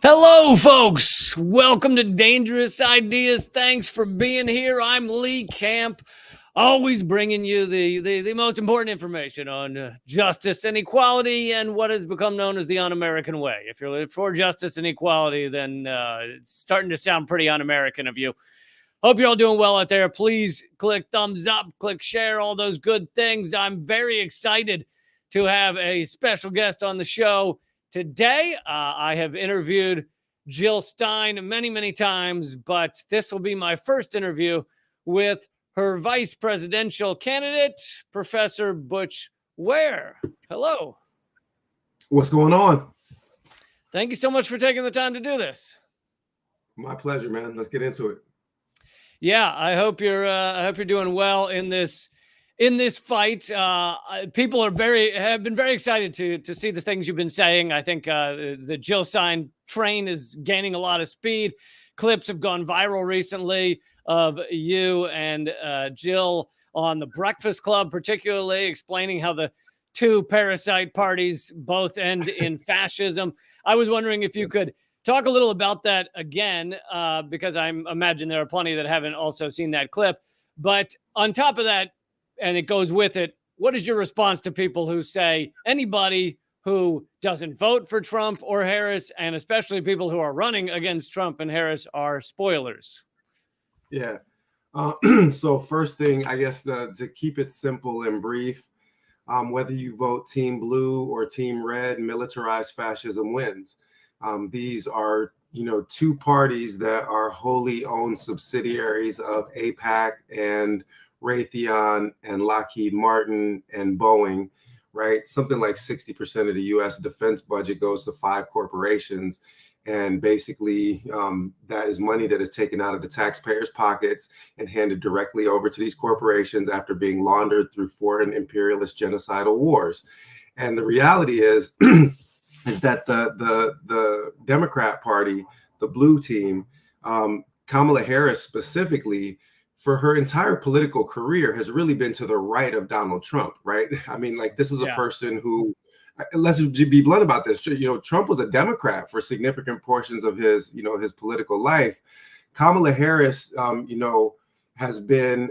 Hello, folks. Welcome to Dangerous Ideas. Thanks for being here. I'm Lee Camp, always bringing you the most important information on justice and equality and what has become known as the un-American way. If you're for justice and equality, then it's starting to sound pretty un-American of you. Hope you're all doing well out there. Please click thumbs up, click share, all those good things. I'm very excited to have a special guest on the show today. I have interviewed Jill Stein many times, but this will be my first interview with her vice presidential candidate, Professor Butch Ware. Hello. What's going on? Thank you so much for taking the time to do this. My pleasure, man. Let's get into it. Yeah, I hope you're doing well in this fight. People have been very excited to see the things you've been saying. I think the Jill Stein train is gaining a lot of speed. Clips have gone viral recently of you and Jill on the Breakfast Club, particularly explaining how the two parasite parties both end in fascism. I was wondering if you could talk a little about that again, because I imagine there are plenty that haven't also seen that clip. But on top of that, and it goes with it, what is your response to people who say anybody who doesn't vote for Trump or Harris, and especially people who are running against Trump and Harris, are spoilers? Yeah. So first thing, I guess, to keep it simple and brief, whether you vote Team Blue or Team Red, militarized fascism wins. These are, two parties that are wholly owned subsidiaries of AIPAC and Raytheon and Lockheed Martin and Boeing, right? Something like 60% of the U.S. defense budget goes to 5 corporations. And basically, that is money that is taken out of the taxpayers' pockets and handed directly over to these corporations after being laundered through foreign imperialist genocidal wars. And the reality is that the Democrat Party, the blue team, Kamala Harris specifically, for her entire political career has really been to the right of Donald Trump, right? I mean, like, this is a person who, let's be blunt about this, Trump was a Democrat for significant portions of his, his political life. Kamala Harris, has been,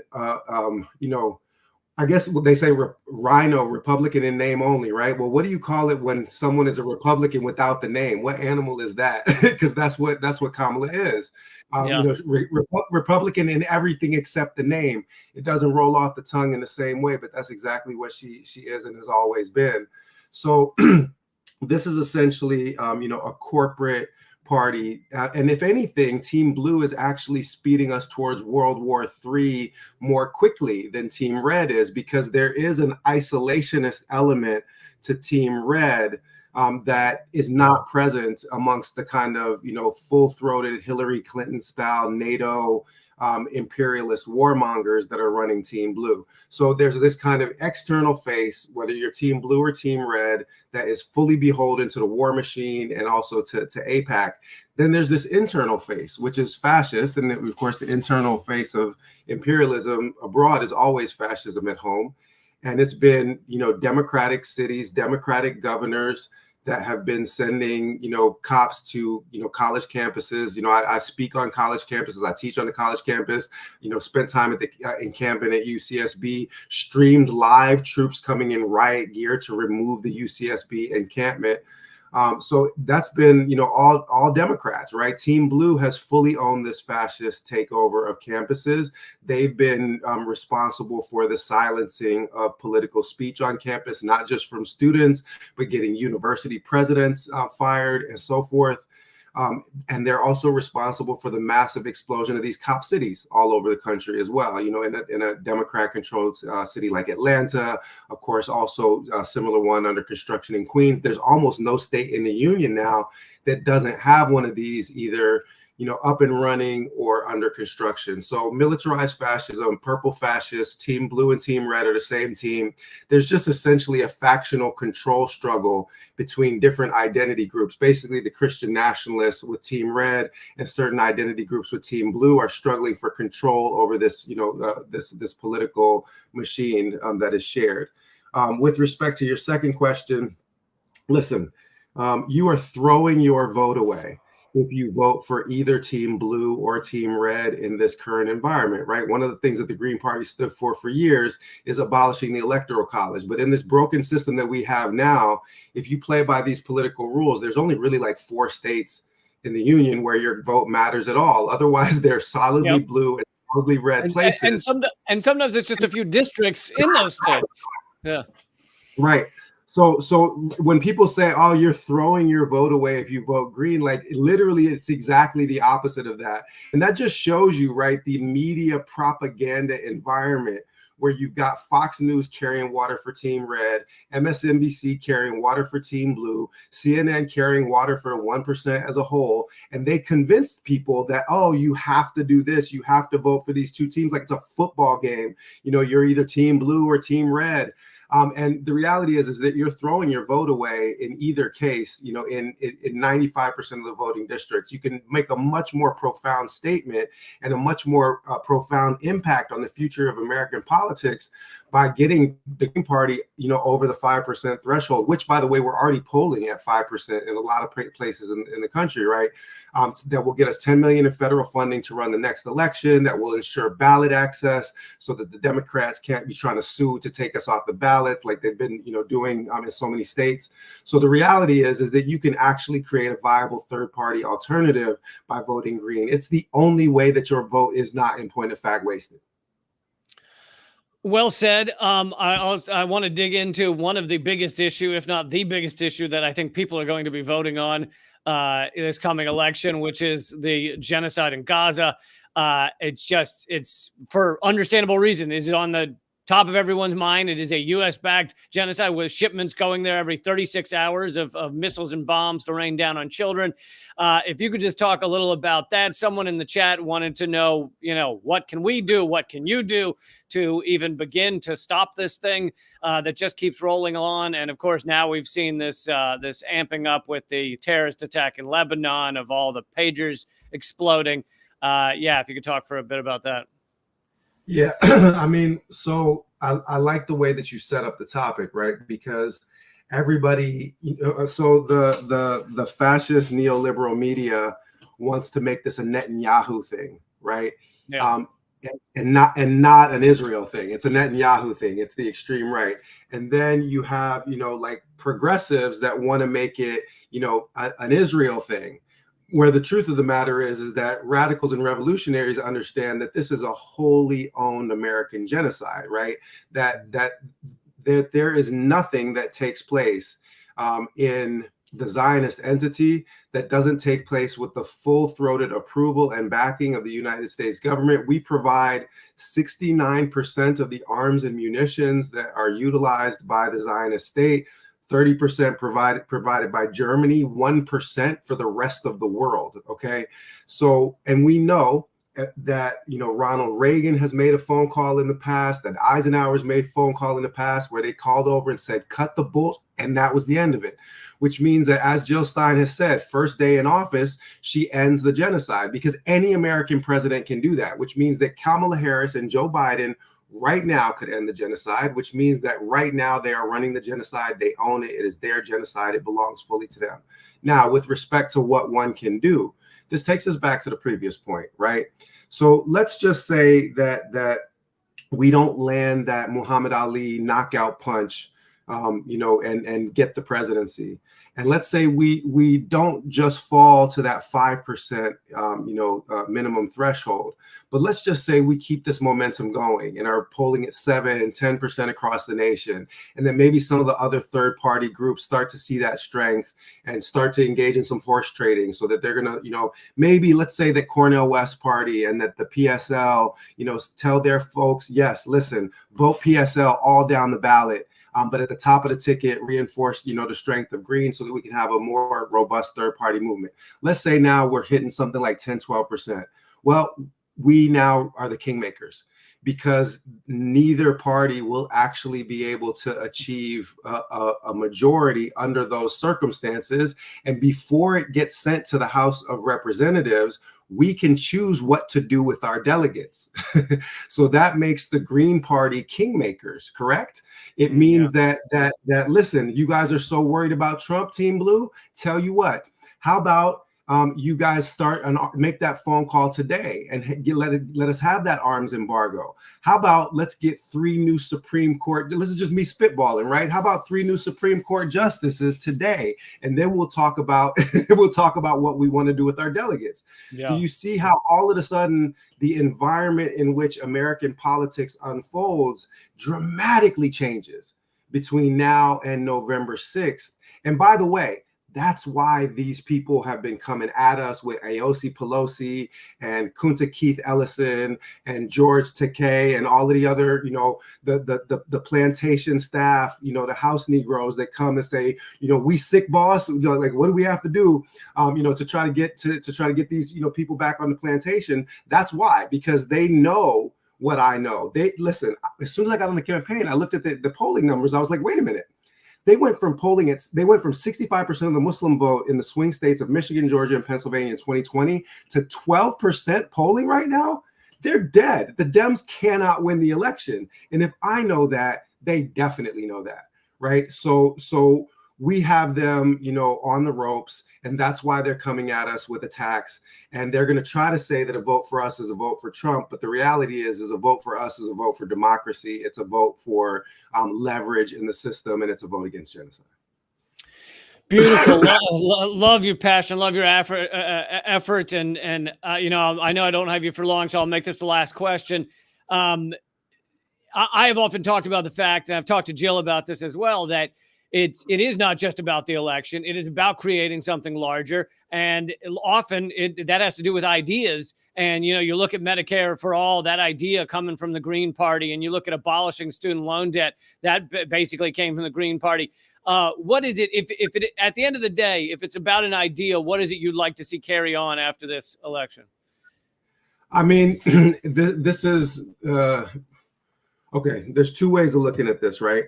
I guess what they say, rhino, Republican in name only, right? Well, what do you call it when someone is a Republican without the name? What animal is that? Because that's what Kamala is. Republican in everything except the name. It doesn't roll off the tongue in the same way, but that's exactly what she is and has always been. So this is essentially, a corporate party. And if anything, Team Blue is actually speeding us towards World War III more quickly than Team Red is, because there is an isolationist element to Team Red that is not present amongst the kind of, full-throated Hillary Clinton style NATO imperialist warmongers that are running Team Blue. So there's this kind of external face, whether you're Team Blue or Team Red, that is fully beholden to the war machine and also to AIPAC. Then there's this internal face, which is fascist. And of course, the internal face of imperialism abroad is always fascism at home. And it's been, democratic cities, democratic governors that have been sending, cops to, college campuses. I speak on college campuses. I teach on the college campus, spent time at the encampment at UCSB, streamed live troops coming in riot gear to remove the UCSB encampment. So that's been, all Democrats, right? Team Blue has fully owned this fascist takeover of campuses. They've been responsible for the silencing of political speech on campus, not just from students, but getting university presidents fired and so forth. And they're also responsible for the massive explosion of these cop cities all over the country as well. In a Democrat-controlled city like Atlanta, of course, also a similar one under construction in Queens. There's almost no state in the union now that doesn't have one of these either, up and running or under construction. So militarized fascism, purple fascists, Team Blue and Team Red are the same team. There's just essentially a factional control struggle between different identity groups. Basically, the Christian nationalists with Team Red and certain identity groups with Team Blue are struggling for control over this, this political machine that is shared. With respect to your second question, listen, you are throwing your vote away if you vote for either team blue or team red in this current environment, right? One of the things that the Green Party stood for years is abolishing the Electoral College. But in this broken system that we have now, if you play by these political rules, there's only really like 4 states in the union where your vote matters at all. Otherwise, they're solidly blue and solidly red places. And sometimes it's just a few districts in those states. Yeah. Right. So when people say, oh, you're throwing your vote away if you vote green, like literally it's exactly the opposite of that. And that just shows you, right, the media propaganda environment where you've got Fox News carrying water for team red, MSNBC carrying water for team blue, CNN carrying water for 1% as a whole. And they convinced people that, oh, you have to do this. You have to vote for these 2 teams like it's a football game. You know, you're either team blue or team red. And the reality is that you're throwing your vote away in either case. You know, in 95% of the voting districts, you can make a much more profound statement and a much more profound impact on the future of American politics by getting the Green Party, you know, over the 5% threshold, which, by the way, we're already polling at 5% in a lot of places in the country, right? That will get us $10 million in federal funding to run the next election, that will ensure ballot access so that the Democrats can't be trying to sue to take us off the ballots like they've been, you know, doing in so many states. So the reality is that you can actually create a viable third-party alternative by voting green. It's the only way that your vote is not, in point of fact, wasted. Well said. I want to dig into one of the biggest issue, if not the biggest issue, that I think people are going to be voting on in this coming election, which is the genocide in Gaza. It's for understandable reason. Is it on the top of everyone's mind? It is a U.S.-backed genocide with shipments going there every 36 hours of missiles and bombs to rain down on children. If you could just talk a little about that. Someone in the chat wanted to know, you know, what can we do? What can you do to even begin to stop this thing that just keeps rolling on? And of course, now we've seen this amping up with the terrorist attack in Lebanon of all the pagers exploding. Yeah, if you could talk for a bit about that. Yeah, I mean, so I like the way that you set up the topic, right? Because everybody, so the fascist neoliberal media wants to make this a Netanyahu thing, right? Yeah. And not an Israel thing. It's a Netanyahu thing. It's the extreme right. And then you have, you know, like progressives that want to make it, you know, an Israel thing. Where the truth of the matter is that radicals and revolutionaries understand that this is a wholly owned American genocide, right? That there is nothing that takes place in the Zionist entity that doesn't take place with the full-throated approval and backing of the United States government. We provide 69% of the arms and munitions that are utilized by the Zionist state. 30% provided by Germany, 1% for the rest of the world. Okay. So, and we know that, you know, Ronald Reagan has made a phone call in the past, that Eisenhower's made a phone call in the past where they called over and said, cut the bull. And that was the end of it, which means that, as Jill Stein has said, first day in office, she ends the genocide, because any American president can do that, which means that Kamala Harris and Joe Biden right now could end the genocide, which means that right now they are running the genocide. They own it. It is their genocide. It belongs fully to them. Now, with respect to what one can do, this takes us back to the previous point, right? So let's just say that we don't land that Muhammad Ali knockout punch, you know, and get the presidency. And let's say we don't just fall to that 5%, minimum threshold, but let's just say we keep this momentum going and are polling at 7 and 10% across the nation. And then maybe some of the other third party groups start to see that strength and start to engage in some horse trading, so that they're going to, you know, maybe let's say that Cornel West Party and that the PSL, you know, tell their folks, yes, listen, vote PSL all down the ballot. But at the top of the ticket, reinforce, you know, the strength of green so that we can have a more robust third-party movement. Let's say now we're hitting something like 10, 12%. Well, we now are the kingmakers, because neither party will actually be able to achieve a majority under those circumstances. And before it gets sent to the House of Representatives, we can choose what to do with our delegates. So that makes the Green Party kingmakers, correct? It means that listen, you guys are so worried about Trump, Team Blue. Tell you what, how about you guys start and make that phone call today and let us have that arms embargo. How about let's get 3 new Supreme Court, this is just me spitballing, right? How about 3 new Supreme Court justices today? And then we'll talk about what we want to do with our delegates. Yeah. Do you see how all of a sudden the environment in which American politics unfolds dramatically changes between now and November 6th? And by the way, that's why these people have been coming at us with AOC Pelosi and Kunta Keith Ellison and George Takei and all of the other, the plantation staff, the House Negroes that come and say, we sick, boss. Like, what do we have to do, to try to get these, people back on the plantation? That's why, because they know what I know. They listen. As soon as I got on the campaign, I looked at the polling numbers. I was like, wait a minute. They went from 65% of the Muslim vote in the swing states of Michigan, Georgia, and Pennsylvania in 2020 to 12% polling right now. They're dead. The Dems cannot win the election. And if I know that, they definitely know that, right? So we have them, on the ropes, and that's why they're coming at us with attacks. And they're going to try to say that a vote for us is a vote for Trump. But the reality is a vote for us is a vote for democracy. It's a vote for leverage in the system, and it's a vote against genocide. Beautiful. Love your passion. Love your effort. And I know I don't have you for long, so I'll make this the last question. I have often talked about the fact, and I've talked to Jill about this as well, that it is not just about the election. It is about creating something larger. And often that has to do with ideas. And, you look at Medicare for all, that idea coming from the Green Party, and you look at abolishing student loan debt, that basically came from the Green Party. What is it, if it, at the end of the day, if it's about an idea, what is it you'd like to see carry on after this election? I mean, this is, okay, there's 2 ways of looking at this, right?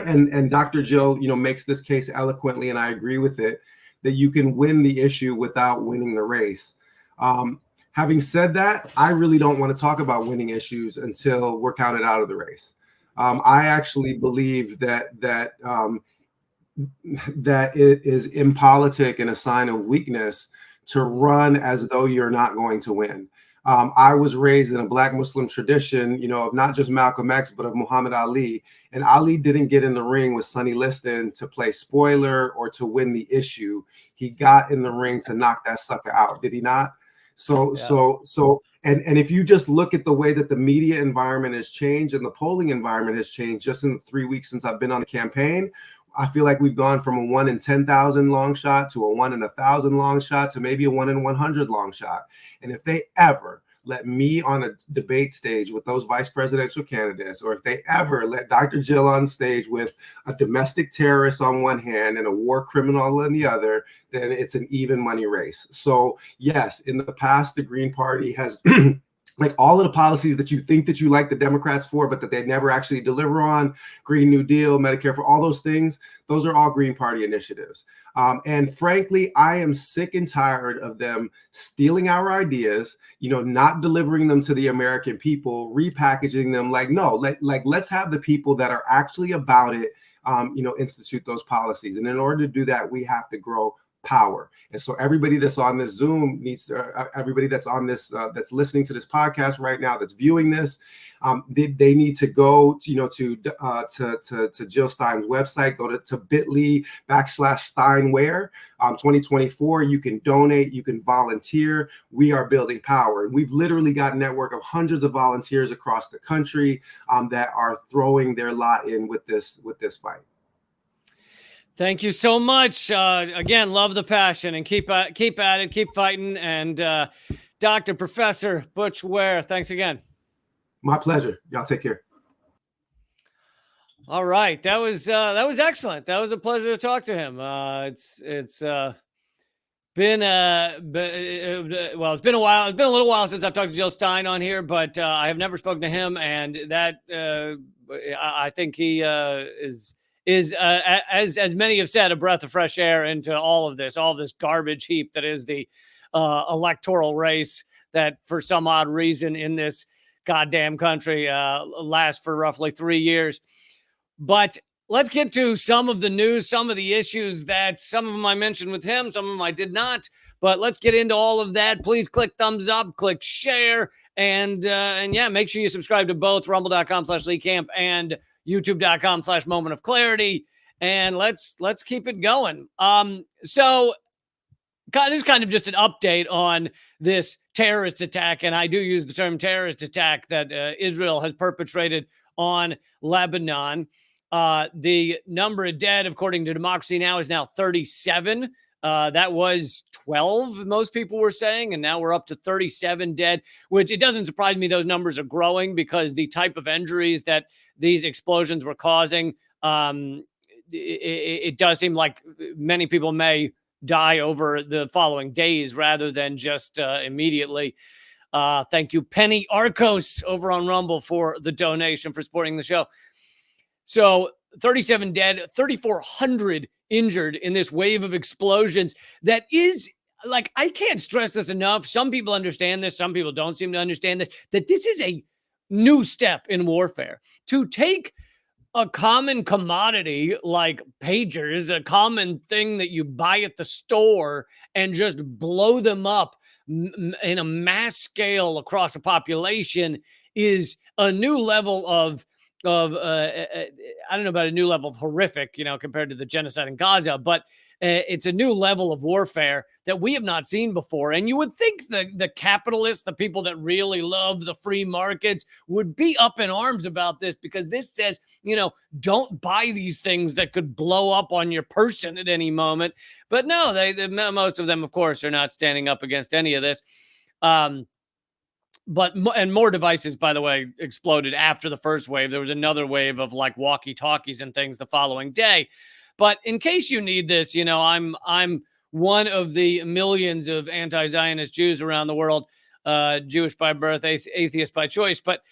and Dr. Jill, makes this case eloquently, and I agree with it, that you can win the issue without winning the race. Having said that, I really don't want to talk about winning issues until we're counted out of the race. I actually believe that it is impolitic and a sign of weakness to run as though you're not going to win. I was raised in a Black Muslim tradition, of not just Malcolm X, but of Muhammad Ali. And Ali didn't get in the ring with Sonny Liston to play spoiler or to win the issue. He got in the ring to knock that sucker out. Did he not? So if you just look at the way that the media environment has changed and the polling environment has changed just in the 3 weeks since I've been on the campaign, I feel like we've gone from a 1 in 10,000 long shot to a 1 in 1,000 long shot to maybe a 1 in 100 long shot. And if they ever let me on a debate stage with those vice presidential candidates, or if they ever let Dr. Jill on stage with a domestic terrorist on one hand and a war criminal on the other, then it's an even money race. So yes, in the past, the Green Party has like all of the policies that you think that you like the Democrats for, but that they never actually deliver on, Green New Deal, Medicare for all those things, those are all Green Party initiatives. And frankly, I am sick and tired of them stealing our ideas, not delivering them to the American people, repackaging them like, no, let's have the people that are actually about it, institute those policies. And in order to do that, we have to grow power. And so everybody that's on this Zoom needs to, everybody that's on this, that's listening to this podcast right now, that's viewing this, they need to go, to Jill Stein's website, go to bit.ly/Stein Ware. 2024, you can donate, you can volunteer. We are building power. And we've literally got a network of hundreds of volunteers across the country that are throwing their lot in with this fight. Thank you so much. Again, love the passion, and keep at it, keep fighting. And Dr. Professor Butch Ware, thanks again. My pleasure. Y'all take care. All right, that was excellent. That was a pleasure to talk to him. It's been it's been a while. It's been a little while since I've talked to Jill Stein on here, but I have never spoken to him, and that I think he is as many have said, a breath of fresh air into all of this garbage heap that is the electoral race that for some odd reason in this goddamn country lasts for roughly 3 years. But let's get to some of the news, some of the issues that some of them I mentioned with him, some of them I did not. But let's get into all of that. Please click thumbs up, click share, and yeah, make sure you subscribe to both rumble.com/LeeCamp and youtube.com/Moment of Clarity. And let's keep it going. So this is kind of just an update on this terrorist attack, and I do use the term terrorist attack that Israel has perpetrated on Lebanon. The number of dead, according to Democracy Now!, is now 37. That was 12, most people were saying, and now we're up to 37 dead, which it doesn't surprise me those numbers are growing because the type of injuries that these explosions were causing, it does seem like many people may die over the following days rather than just immediately. Thank you, Penny Arcos over on Rumble, for the donation, for supporting the show. So 37 dead, 3,400 injured in this wave of explosions. That is, like, I can't stress this enough. Some people understand this. Some people don't seem to understand this, that this is a new step in warfare. To take a common commodity like pagers, a common thing that you buy at the store, and just blow them up in a mass scale across a population is a new level of I don't know about a new level of horrific, compared to the genocide in Gaza, but it's a new level of warfare that we have not seen before. And you would think the capitalists, the people that really love the free markets, would be up in arms about this, because this says, don't buy these things that could blow up on your person at any moment. But no, most of them, of course, are not standing up against any of this. But more devices, by the way, exploded after the first wave. There was another wave of like walkie-talkies and things the following day. But in case you need this, I'm one of the millions of anti-Zionist Jews around the world, Jewish by birth, atheist by choice, but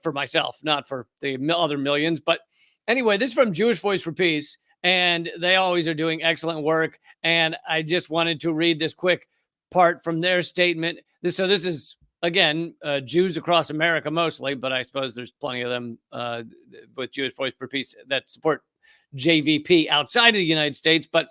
for myself, not for the other millions. But anyway, this is from Jewish Voice for Peace, and they always are doing excellent work. And I just wanted to read this quick part from their statement. This is, again, Jews across America mostly, but I suppose there's plenty of them with Jewish Voice for Peace that support JVP outside of the United States. But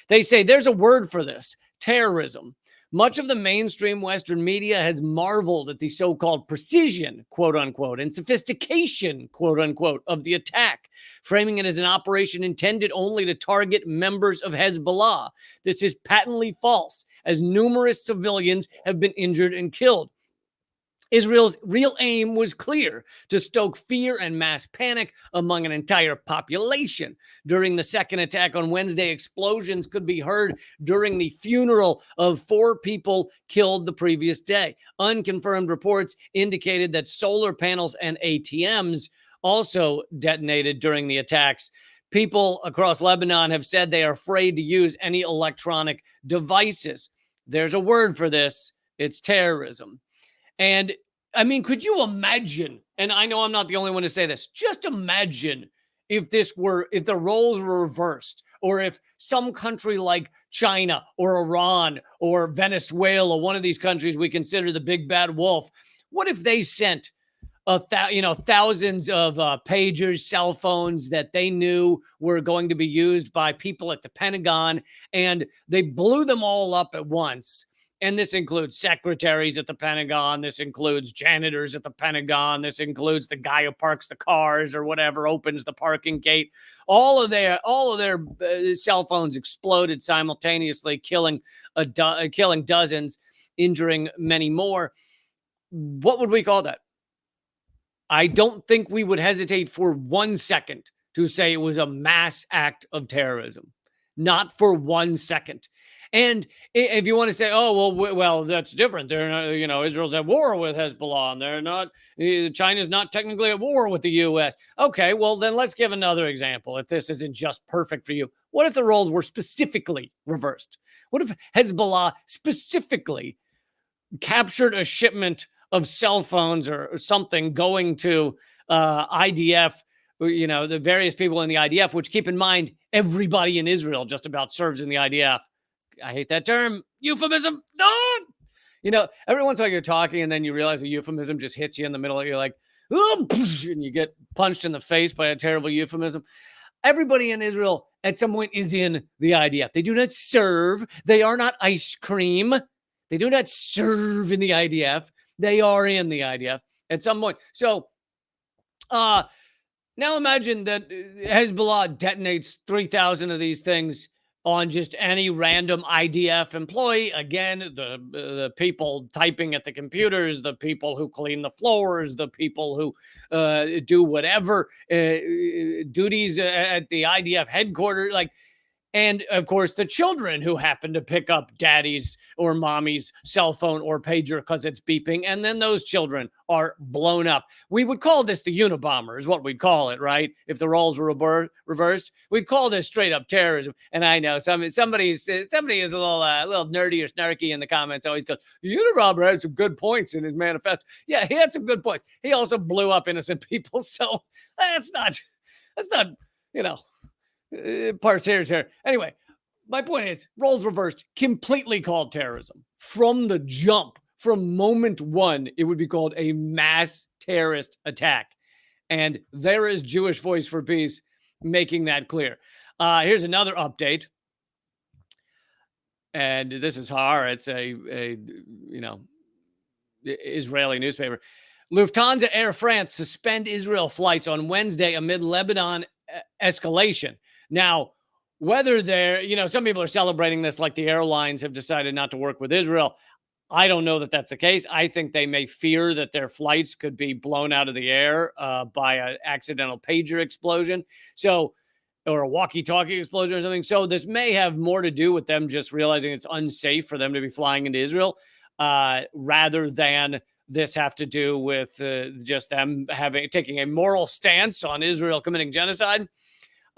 they say there's a word for this: terrorism. Much of the mainstream Western media has marveled at the so-called precision, quote unquote, and sophistication, quote unquote, of the attack, framing it as an operation intended only to target members of Hezbollah. This is patently false, as numerous civilians have been injured and killed. Israel's real aim was clear: to stoke fear and mass panic among an entire population. During the second attack on Wednesday, explosions could be heard during the funeral of 4 people killed the previous day. Unconfirmed reports indicated that solar panels and ATMs also detonated during the attacks. People across Lebanon have said they are afraid to use any electronic devices. There's a word for this: it's terrorism. And I mean, could you imagine, and I know I'm not the only one to say this, just imagine if the roles were reversed, or if some country like China or Iran or Venezuela, one of these countries we consider the big bad wolf, what if they sent thousands of pagers, cell phones that they knew were going to be used by people at the Pentagon, and they blew them all up at once? And this includes secretaries at the Pentagon. This includes janitors at the Pentagon. This includes the guy who parks the cars or whatever, opens the parking gate. All of their cell phones exploded simultaneously, killing dozens, injuring many more. What would we call that? I don't think we would hesitate for 1 second to say it was a mass act of terrorism. Not for 1 second. And if you want to say, oh, well, that's different. They're not, Israel's at war with Hezbollah, and they're not, China's not technically at war with the U.S. Okay, well, then let's give another example. If this isn't just perfect for you, what if the roles were specifically reversed? What if Hezbollah specifically captured a shipment of cell phones or something going to IDF, the various people in the IDF, which, keep in mind, everybody in Israel just about serves in the IDF. I hate that term. Euphemism. No! Every once in a while you're talking and then you realize a euphemism just hits you in the middle. You're like, oh, and you get punched in the face by a terrible euphemism. Everybody in Israel at some point is in the IDF. They do not serve. They are not ice cream. They do not serve in the IDF. They are in the IDF at some point. So now imagine that Hezbollah detonates 3,000 of these things on just any random IDF employee. Again, the people typing at the computers, the people who clean the floors, the people who do whatever duties at the IDF headquarters, and of course the children who happen to pick up daddy's or mommy's cell phone or pager because it's beeping, and then those children are blown up. We would call this the Unabomber, is what we'd call it, right? If the roles were reversed, we'd call this straight up terrorism. And I know somebody is a little nerdy or snarky in the comments. Always goes, the Unabomber had some good points in his manifesto. Yeah, he had some good points. He also blew up innocent people, so that's not parse hairs here. Anyway, my point is, roles reversed, completely called terrorism. From the jump, from moment one, it would be called a mass terrorist attack. And there is Jewish Voice for Peace making that clear. Here's another update. And this is Har. It's a Israeli newspaper. Lufthansa Air France suspend Israel flights on Wednesday amid Lebanon escalation. Now, whether some people are celebrating this like the airlines have decided not to work with Israel. I don't know that that's the case. I think they may fear that their flights could be blown out of the air by an accidental pager explosion. Or a walkie-talkie explosion or something. So this may have more to do with them just realizing it's unsafe for them to be flying into Israel rather than this have to do with just them taking a moral stance on Israel committing genocide.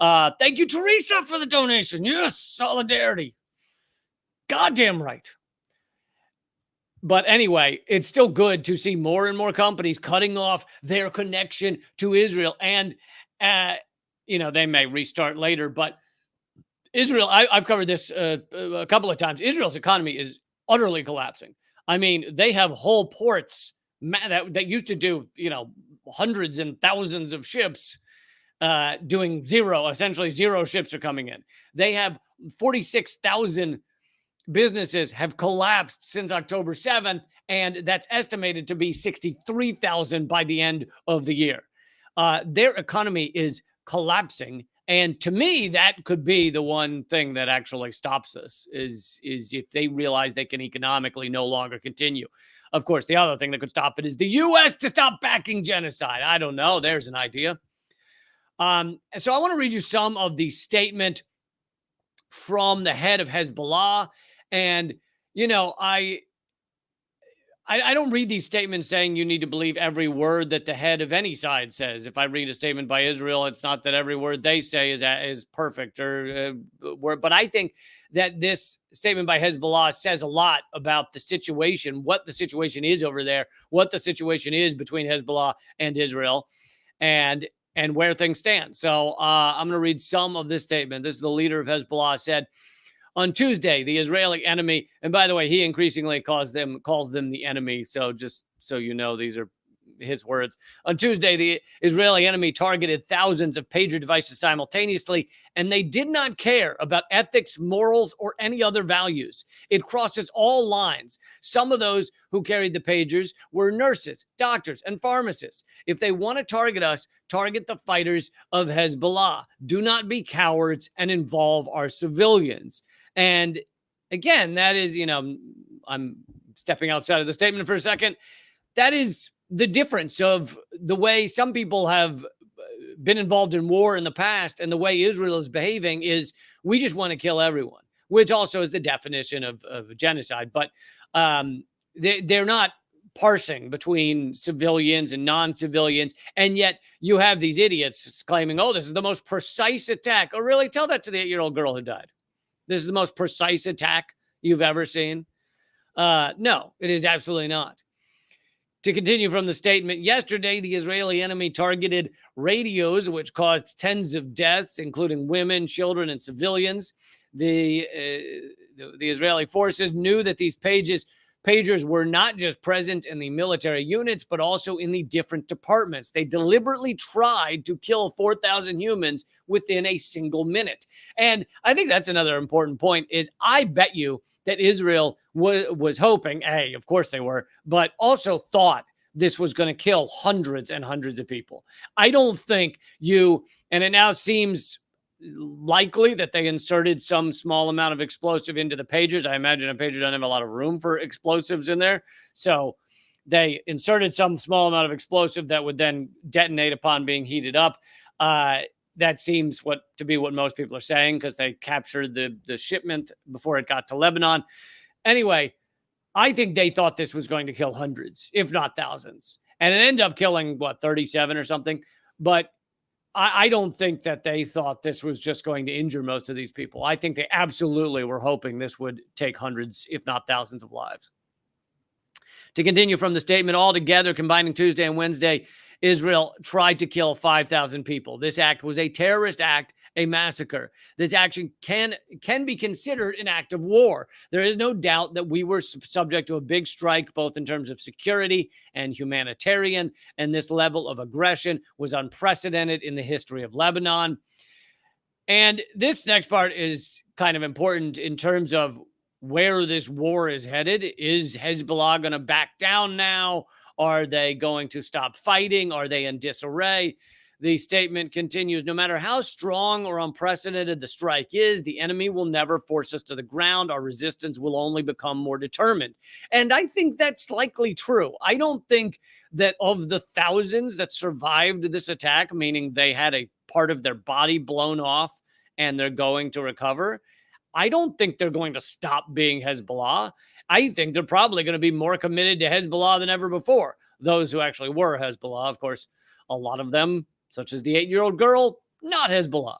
Thank you, Teresa, for the donation. Yes, solidarity. Goddamn right. But anyway, it's still good to see more and more companies cutting off their connection to Israel. And, they may restart later. But Israel, I've covered this a couple of times. Israel's economy is utterly collapsing. I mean, they have whole ports that used to do, hundreds and thousands of ships doing zero. Essentially, zero ships are coming in. They have 46,000 businesses have collapsed since October 7th, and that's estimated to be 63,000 by the end of the year. Their economy is collapsing. And to me, that could be the one thing that actually stops this is if they realize they can economically no longer continue. Of course, the other thing that could stop it is the U.S. to stop backing genocide. I don't know. There's an idea. So I want to read you some of the statement from the head of Hezbollah. And, I don't read these statements saying you need to believe every word that the head of any side says. If I read a statement by Israel, it's not that every word they say is perfect but I think that this statement by Hezbollah says a lot about the situation, what the situation is over there, what the situation is between Hezbollah and Israel, and where things stand. So I'm going to read some of this statement. This is the leader of Hezbollah said, on Tuesday, the Israeli enemy, and by the way, he increasingly calls them the enemy. So just so you know, these are his words. On Tuesday, the Israeli enemy targeted thousands of pager devices simultaneously, and they did not care about ethics, morals, or any other values. It crosses all lines. Some of those who carried the pagers were nurses, doctors, and pharmacists. If they want to target us, target the fighters of Hezbollah. Do not be cowards and involve our civilians. And again, that is, I'm stepping outside of the statement for a second. That is the difference of the way some people have been involved in war in the past and the way Israel is behaving is we just want to kill everyone, which also is the definition of genocide. But they're not parsing between civilians and non-civilians. And yet you have these idiots claiming, oh, this is the most precise attack. Oh, really? Tell that to the 8-year-old girl who died. This is the most precise attack you've ever seen. No, it is absolutely not. To continue from the statement, yesterday, the Israeli enemy targeted radios, which caused tens of deaths, including women, children, and civilians. The Israeli forces knew that these pages pagers were not just present in the military units, but also in the different departments. They deliberately tried to kill 4,000 humans within a single minute. And I think that's another important point is I bet you that Israel was hoping, of course they were, but also thought this was going to kill hundreds and hundreds of people. I don't think and it now seems likely that they inserted some small amount of explosive into the pagers. I imagine a pager doesn't have a lot of room for explosives in there. So they inserted some small amount of explosive that would then detonate upon being heated up. That seems to be what most people are saying because they captured the shipment before it got to Lebanon. Anyway, I think they thought this was going to kill hundreds, if not thousands. And it ended up killing, 37 or something. But I don't think that they thought this was just going to injure most of these people. I think they absolutely were hoping this would take hundreds, if not thousands of lives. To continue from the statement, altogether, combining Tuesday and Wednesday, Israel tried to kill 5,000 people. This act was a terrorist act, a massacre. This action can be considered an act of war. There is no doubt that we were subject to a big strike, both in terms of security and humanitarian, and this level of aggression was unprecedented in the history of Lebanon. And this next part is kind of important in terms of where this war is headed. Is Hezbollah going to back down now? Are they going to stop fighting? Are they in disarray? The statement continues, no matter how strong or unprecedented the strike is, the enemy will never force us to the ground. Our resistance will only become more determined. And I think that's likely true. I don't think that of the thousands that survived this attack, meaning they had a part of their body blown off and they're going to recover, I don't think they're going to stop being Hezbollah. I think they're probably going to be more committed to Hezbollah than ever before. Those who actually were Hezbollah, of course, a lot of them, such as the 8-year-old girl, not Hezbollah.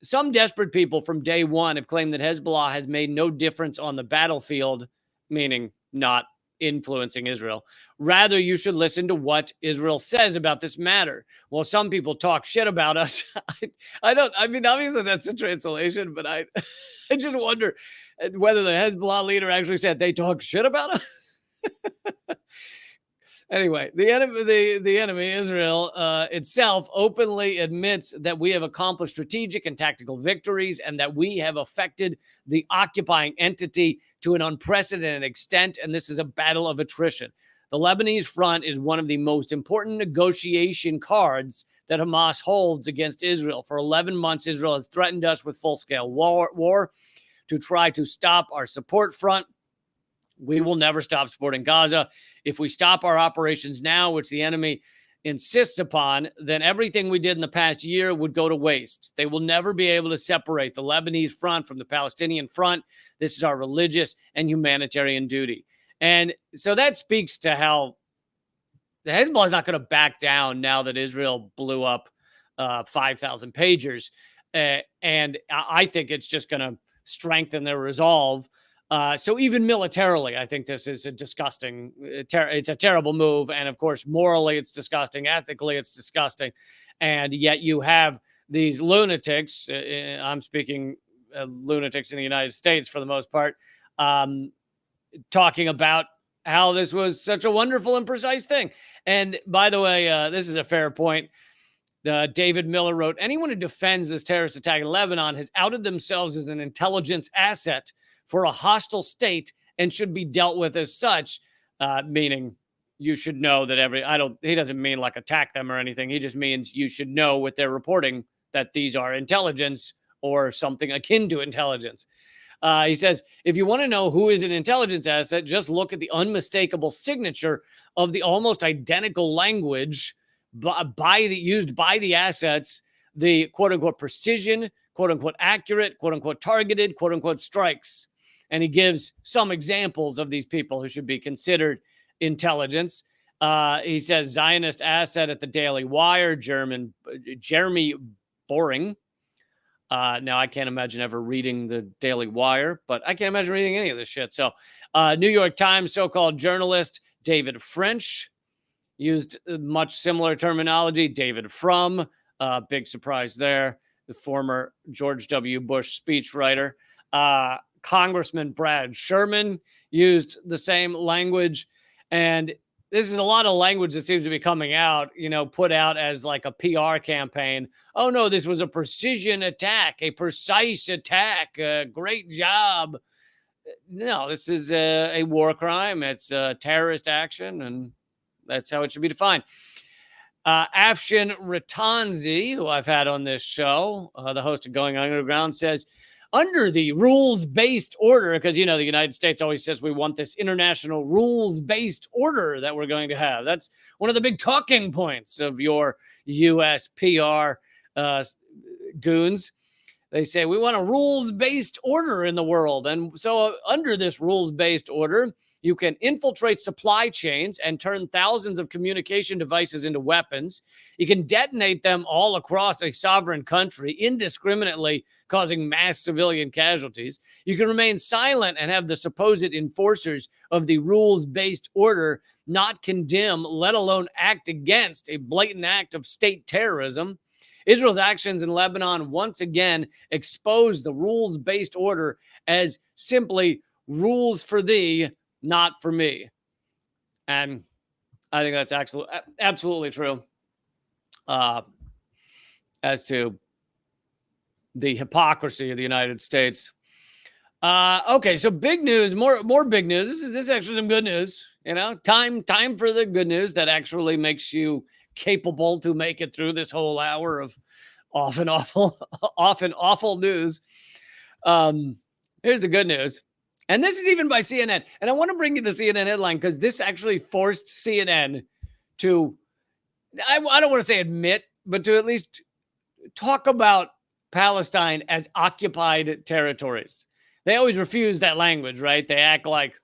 Some desperate people from day one have claimed that Hezbollah has made no difference on the battlefield, meaning not influencing Israel. Rather, you should listen to what Israel says about this matter. Well, some people talk shit about us. I mean, obviously that's a translation, but I just wonder whether the Hezbollah leader actually said they talk shit about us. Anyway, the enemy, Israel itself, openly admits that we have accomplished strategic and tactical victories and that we have affected the occupying entity to an unprecedented extent, and this is a battle of attrition. The Lebanese front is one of the most important negotiation cards that Hamas holds against Israel. For 11 months, Israel has threatened us with full-scale war to try to stop our support front. We will never stop supporting Gaza. If we stop our operations now, which the enemy insists upon, then everything we did in the past year would go to waste. They will never be able to separate the Lebanese front from the Palestinian front. This is our religious and humanitarian duty. And so that speaks to how the Hezbollah is not going to back down now that Israel blew up 5,000 pagers. And I think it's just going to strengthen their resolve. So even militarily, I think this is a disgusting, it's a terrible move. And of course, morally, it's disgusting. Ethically, it's disgusting. And yet you have these lunatics, I'm speaking lunatics in the United States for the most part, talking about how this was such a wonderful and precise thing. And by the way, this is a fair point. David Miller wrote, anyone who defends this terrorist attack in Lebanon has outed themselves as an intelligence asset for a hostile state and should be dealt with as such, meaning you should know that he doesn't mean like attack them or anything. He just means you should know what they're reporting that these are intelligence or something akin to intelligence. He says, if you want to know who is an intelligence asset, just look at the unmistakable signature of the almost identical language used by the assets, the quote unquote precision, quote unquote accurate, quote unquote targeted, quote unquote strikes. And he gives some examples of these people who should be considered intelligence. He says Zionist asset at the Daily Wire, Jeremy Boring. Now, I can't imagine ever reading the Daily Wire, but I can't imagine reading any of this shit. So New York Times so-called journalist David French used much similar terminology. David Frum, big surprise there, the former George W. Bush speechwriter. Congressman Brad Sherman used the same language. And this is a lot of language that seems to be coming out, put out as like a PR campaign. Oh, no, this was a precision attack, a precise attack. Great job. No, this is a war crime. It's a terrorist action, and that's how it should be defined. Afshin Ratanzi, who I've had on this show, the host of Going Underground, says, under the rules-based order, because, the United States always says we want this international rules-based order that we're going to have. That's one of the big talking points of your U.S. PR goons. They say we want a rules-based order in the world. And so under this rules-based order, you can infiltrate supply chains and turn thousands of communication devices into weapons. You can detonate them all across a sovereign country indiscriminately, causing mass civilian casualties. You can remain silent and have the supposed enforcers of the rules-based order not condemn, let alone act against a blatant act of state terrorism. Israel's actions in Lebanon once again expose the rules-based order as simply rules for thee, not for me. And I think that's absolutely true as to the hypocrisy of the United States. Okay, so big news, more big news. This is actually some good news. Time for the good news that actually makes you capable to make it through this whole hour of often awful news. Here's the good news. And this is even by CNN. And I want to bring you the CNN headline because this actually forced CNN to, I don't want to say admit, but to at least talk about Palestine as occupied territories. They always refuse that language, right? They act like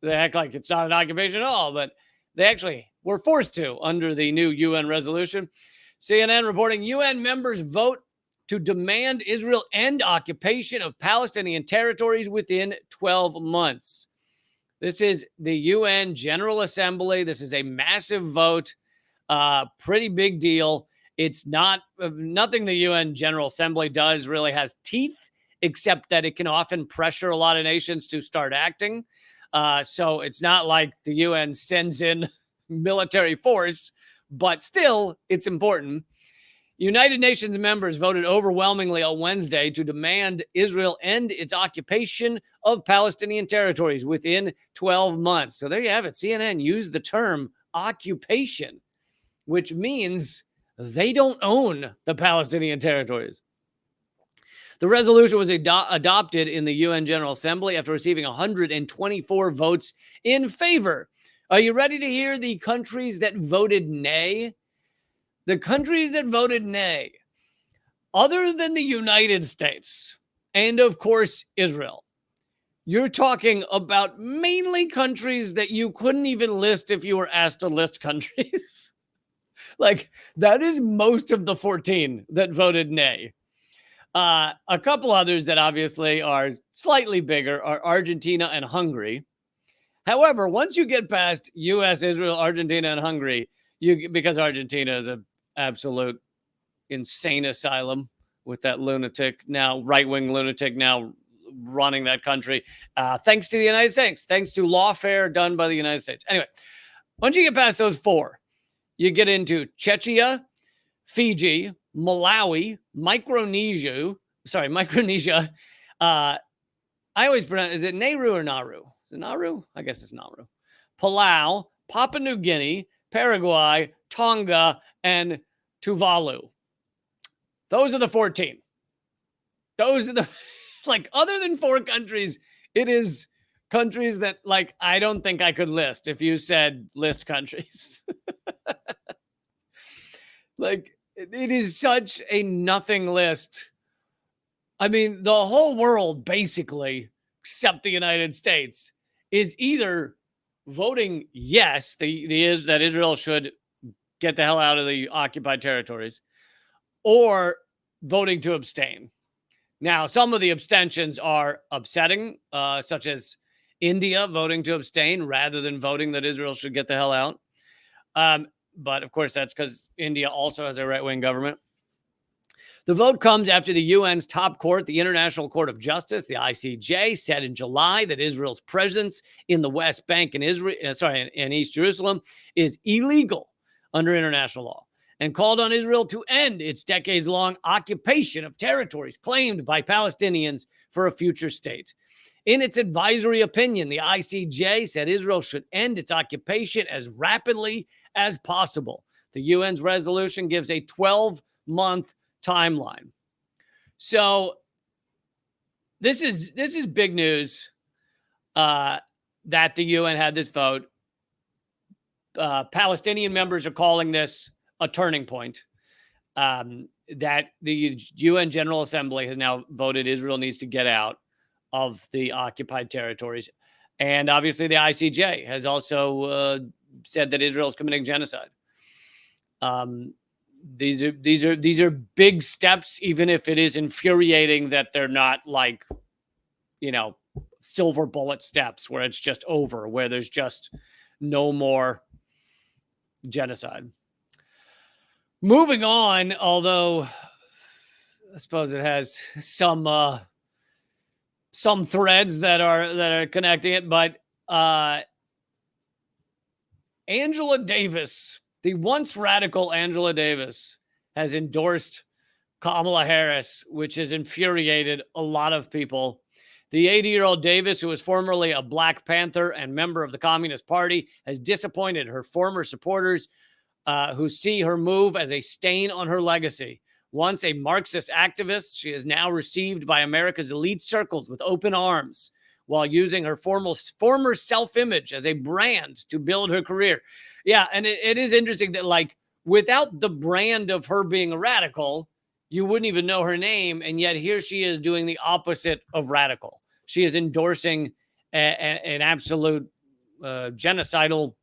it's not an occupation at all, but they actually were forced to under the new UN resolution. CNN reporting UN members vote to demand Israel end occupation of Palestinian territories within 12 months. This is the UN General Assembly. This is a massive vote, pretty big deal. It's nothing the UN General Assembly does really has teeth, except that it can often pressure a lot of nations to start acting. So it's not like the UN sends in military force, but still, it's important. United Nations members voted overwhelmingly on Wednesday to demand Israel end its occupation of Palestinian territories within 12 months. So there you have it. CNN used the term occupation, which means they don't own the Palestinian territories. The resolution was adopted in the UN General Assembly after receiving 124 votes in favor. Are you ready to hear the countries that voted nay? The countries that voted nay, other than the United States and, of course, Israel, you're talking about mainly countries that you couldn't even list if you were asked to list countries. Like, that is most of the 14 that voted nay. A couple others that obviously are slightly bigger are Argentina and Hungary. However, once you get past U.S., Israel, Argentina, and Hungary, because Argentina is an absolute insane asylum with that right-wing lunatic now running that country, thanks to the United States, thanks to lawfare done by the United States. Anyway, once you get past those four, you get into Czechia, Fiji, Malawi, Micronesia. I always pronounce, is it Nauru or Nauru? Is it Nauru? I guess it's Nauru. Palau, Papua New Guinea, Paraguay, Tonga, and Tuvalu. Those are the 14. Those are the, other than four countries, it is countries that, I don't think I could list if you said list countries. It is such a nothing list. I mean, the whole world, basically, except the United States, is either voting yes, that Israel should get the hell out of the occupied territories, or voting to abstain. Now, some of the abstentions are upsetting, such as India voting to abstain rather than voting that Israel should get the hell out. But of course, that's because India also has a right-wing government. The vote comes after the UN's top court, the International Court of Justice, the ICJ, said in July that Israel's presence in the West Bank and in East Jerusalem is illegal under international law, and called on Israel to end its decades-long occupation of territories claimed by Palestinians for a future state. In its advisory opinion, the ICJ said Israel should end its occupation as rapidly as possible. The UN's resolution gives a 12-month timeline. So this is big news that the UN had this vote. Palestinian members are calling this a turning point. That the UN General Assembly has now voted Israel needs to get out of the occupied territories. And obviously the ICJ has also said that Israel is committing genocide. These are big steps, even if it is infuriating that they're not like, silver bullet steps where it's just over, where there's just no more genocide. Moving on, although I suppose it has some threads that are connecting it, but Angela Davis, the once radical Angela Davis, has endorsed Kamala Harris, which has infuriated a lot of people. The 80-year-old Davis, who was formerly a Black Panther and member of the Communist Party, has disappointed her former supporters who see her move as a stain on her legacy. Once a Marxist activist, she is now received by America's elite circles with open arms, while using her former self-image as a brand to build her career. Yeah, and it is interesting that, like, without the brand of her being a radical, you wouldn't even know her name, and yet here she is doing the opposite of radical. She is endorsing an absolute genocidal,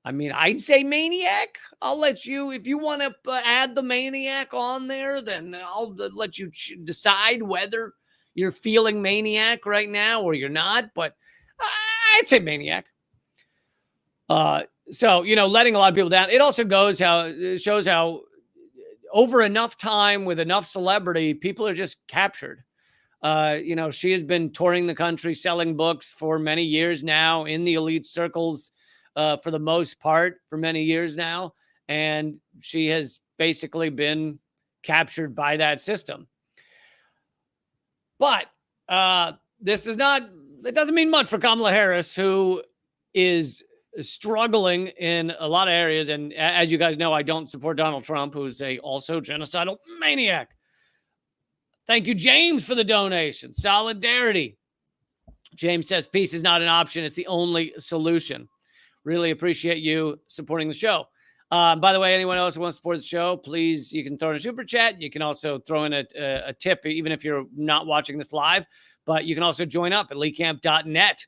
I'd say maniac. I'll let you, if you want to add the maniac on there, then I'll let you decide whether you're feeling maniac right now or you're not, but I'd say maniac. So, letting a lot of people down. It also shows how over enough time with enough celebrity, people are just captured. She has been touring the country, selling books for many years now in the elite circles, for the most part, for many years now. And she has basically been captured by that system. But it doesn't mean much for Kamala Harris, who is struggling in a lot of areas. And as you guys know, I don't support Donald Trump, who's also genocidal maniac. Thank you, James, for the donation. Solidarity. James says peace is not an option. It's the only solution. Really appreciate you supporting the show. By the way, anyone else who wants to support the show, please, you can throw in a super chat. You can also throw in a tip, even if you're not watching this live. But you can also join up at leecamp.net,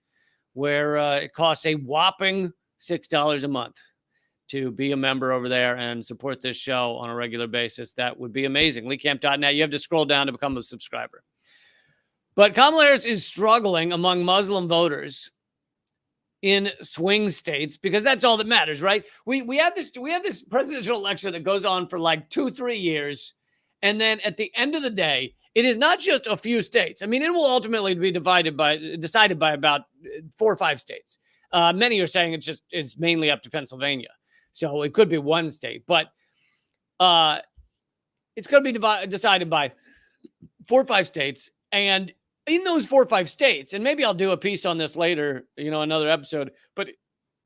where it costs a whopping $6 a month to be a member over there and support this show on a regular basis. That would be amazing. leecamp.net. You have to scroll down to become a subscriber. But Kamala Harris is struggling among Muslim voters in swing states, because that's all that matters, right? We have this presidential election that goes on for like 2-3 years, and then at the end of the day, it is not just a few states. It will ultimately be decided by about 4 or 5 states. Many are saying it's mainly up to Pennsylvania, so it could be one state, but it's going to be decided by 4 or 5 states, and in those 4 or 5 states, and maybe I'll do a piece on this later, another episode, but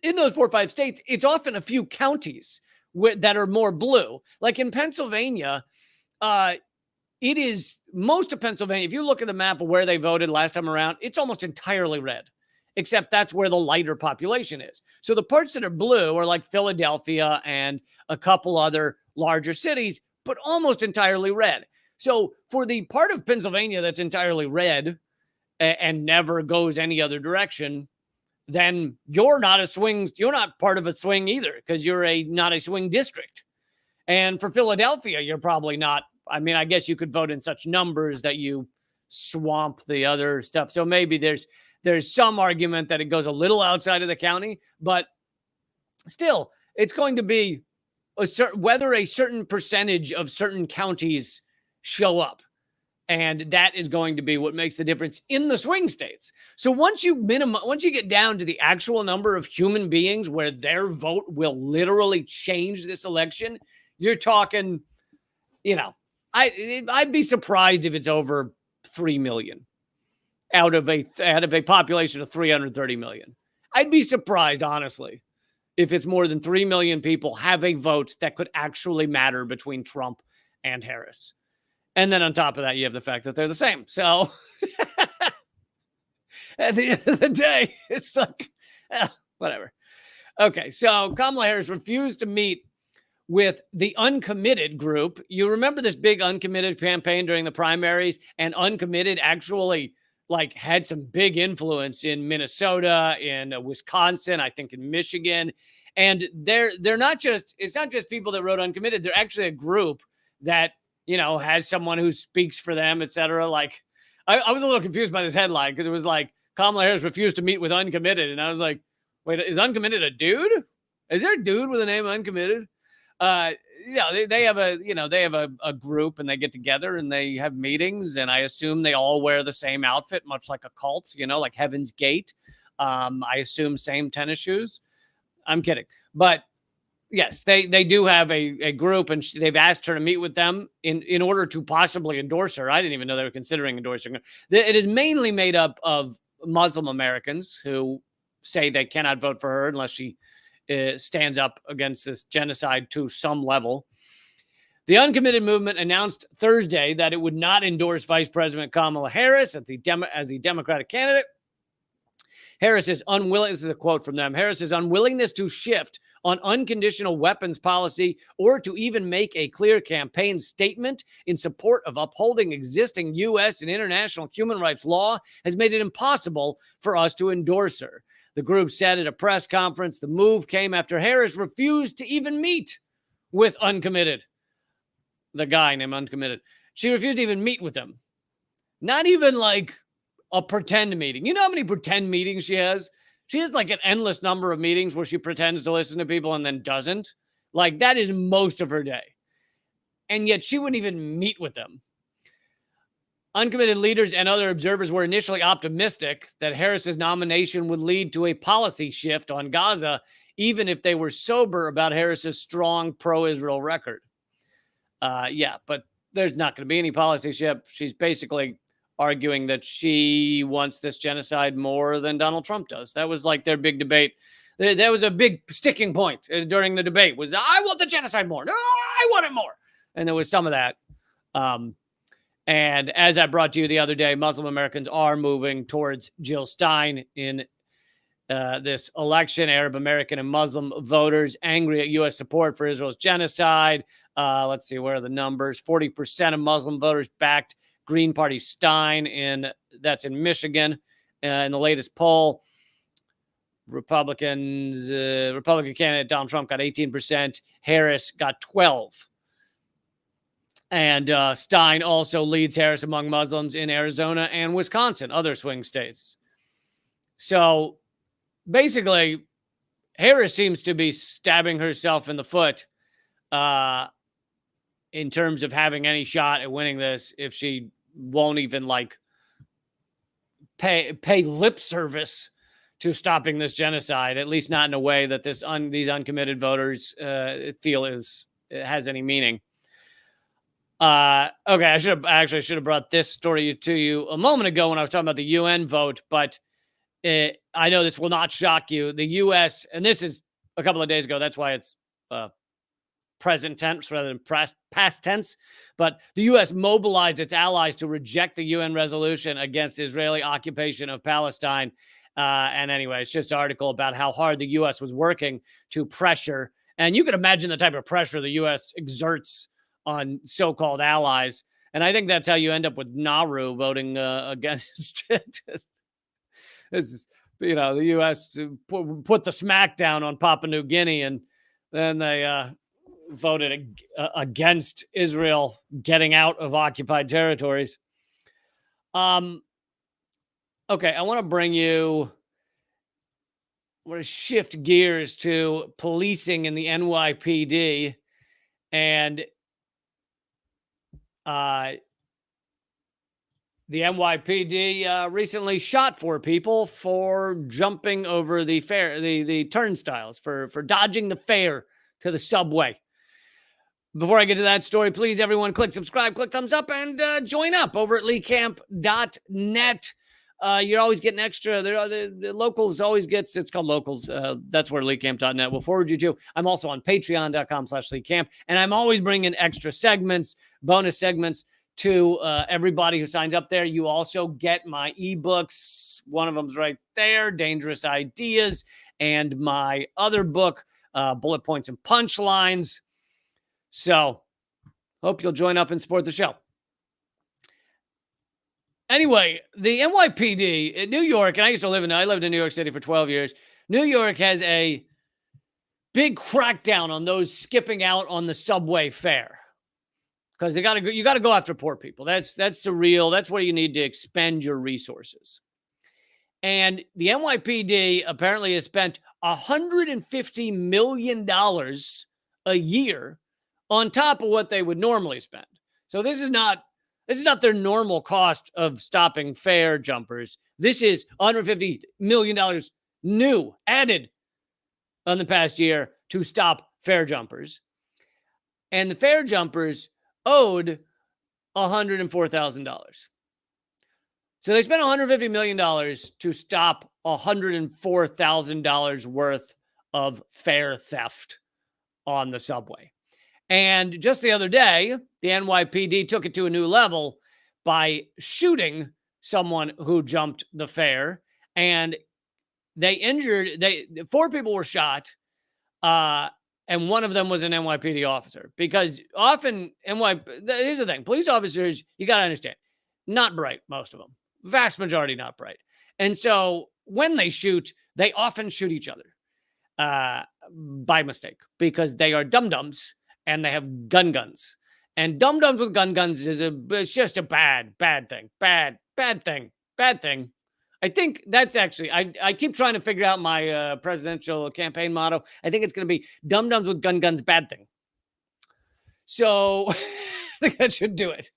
in those 4 or 5 states, it's often a few counties that are more blue. Like in Pennsylvania, it is most of Pennsylvania. If you look at the map of where they voted last time around, it's almost entirely red, except that's where the lighter population is. So the parts that are blue are like Philadelphia and a couple other larger cities, but almost entirely red. So for the part of Pennsylvania that's entirely red and never goes any other direction, then you're not part of a swing either, because you're not a swing district. And for Philadelphia, you're probably not. I guess you could vote in such numbers that you swamp the other stuff. So maybe there's some argument that it goes a little outside of the county, but still, it's going to be whether a certain percentage of certain counties show up. And that is going to be what makes the difference in the swing states. So once you get down to the actual number of human beings where their vote will literally change this election, you're talking, I'd be surprised if it's over 3 million out of a population of 330 million. I'd be surprised, honestly, if it's more than 3 million people have a vote that could actually matter between Trump and Harris. And then on top of that, you have the fact that they're the same. So at the end of the day, it's like, whatever. Okay, so Kamala Harris refused to meet with the uncommitted group. You remember this big uncommitted campaign during the primaries, and uncommitted actually had some big influence in Minnesota, in Wisconsin, I think in Michigan. And they're not just, it's not just people that wrote uncommitted. They're actually a group that, has someone who speaks for them, et cetera. I was a little confused by this headline because it was like Kamala Harris refused to meet with uncommitted. And I was like, wait, is uncommitted a dude? Is there a dude with the name uncommitted? They have a group, and they get together and they have meetings, and I assume they all wear the same outfit, much like a cult, like Heaven's Gate. I assume same tennis shoes. I'm kidding. But yes, they do have a group, and they've asked her to meet with them in order to possibly endorse her. I didn't even know they were considering endorsing her. It is mainly made up of Muslim Americans who say they cannot vote for her unless she stands up against this genocide to some level. The uncommitted movement announced Thursday that it would not endorse Vice President Kamala Harris as the Democratic candidate. Harris is unwilling, this is a quote from them, Harris's unwillingness to shift on unconditional weapons policy or to even make a clear campaign statement in support of upholding existing U.S. and international human rights law has made it impossible for us to endorse her. The group said at a press conference the move came after Harris refused to even meet with uncommitted. The guy named Uncommitted. She refused to even meet with them. Not even like a pretend meeting. You know how many pretend meetings she has? She has like an endless number of meetings where she pretends to listen to people and then doesn't. That is most of her day. And yet she wouldn't even meet with them. Uncommitted leaders and other observers were initially optimistic that Harris's nomination would lead to a policy shift on Gaza, even if they were sober about Harris's strong pro-Israel record. But there's not going to be any policy shift. She's basically arguing that she wants this genocide more than Donald Trump does. That was their big debate. There was a big sticking point during the debate was, I want the genocide more. No, I want it more. And there was some of that. And as I brought to you the other day, Muslim Americans are moving towards Jill Stein in this election. Arab American and Muslim voters angry at U.S. support for Israel's genocide. Let's see, where are the numbers? 40% of Muslim voters backed Green Party Stein, that's in Michigan. In the latest poll, Republican candidate Donald Trump got 18%. Harris got 12%. And Stein also leads Harris among Muslims in Arizona and Wisconsin, other swing states. So basically, Harris seems to be stabbing herself in the foot in terms of having any shot at winning this if she won't even pay lip service to stopping this genocide, at least not in a way that these uncommitted voters feel has any meaning. Okay, I should have brought this story to you a moment ago when I was talking about the UN vote, but I know this will not shock you. The U.S., and this is a couple of days ago, that's why it's present tense rather than past tense, but the U.S. mobilized its allies to reject the UN resolution against Israeli occupation of Palestine. And anyway, it's just an article about how hard the U.S. was working to pressure. And you can imagine the type of pressure the U.S. exerts on so-called allies. And I think that's how you end up with Nauru voting against it. This is, the U.S. put the smackdown on Papua New Guinea, and then they voted against Israel getting out of occupied territories. Okay, I want to shift gears to policing in the NYPD. And The NYPD recently shot 4 people for jumping over the turnstiles, for dodging the fare to the subway. Before I get to that story, please, everyone, click subscribe, click thumbs up, and join up over at leecamp.net. You're always getting extra. The locals always gets, it's called locals. That's where leecamp.net will forward you to. I'm also on patreon.com/leecamp, and I'm always bringing extra segments, bonus segments to everybody who signs up there. You also get my ebooks. One of them's right there, Dangerous Ideas, and my other book, Bullet Points and Punchlines. So, hope you'll join up and support the show. Anyway, the NYPD in New York, and I lived in New York City for 12 years. New York has a big crackdown on those skipping out on the subway fare. Because you got to go after poor people. That's that's where you need to expend your resources. And the NYPD apparently has spent $150 million a year on top of what they would normally spend. So this is not their normal cost of stopping fare jumpers. This is $150 million new added in the past year to stop fare jumpers. And the fare jumpers owed $104,000. So they spent $150 million to stop $104,000 worth of fare theft on the subway. And just the other day, the NYPD took it to a new level by shooting someone who jumped the fare, and they 4 people were shot, and one of them was an NYPD officer. Because often here's the thing, police officers, you got to understand, not bright, most of them. Vast majority not bright. And so when they shoot, they often shoot each other by mistake, because they are dum-dums and they have guns. And dum-dums with guns it's just a bad thing. Bad thing. I think that's actually, I keep trying to figure out my presidential campaign motto. I think it's going to be dum-dums with guns, bad thing. So I think that should do it.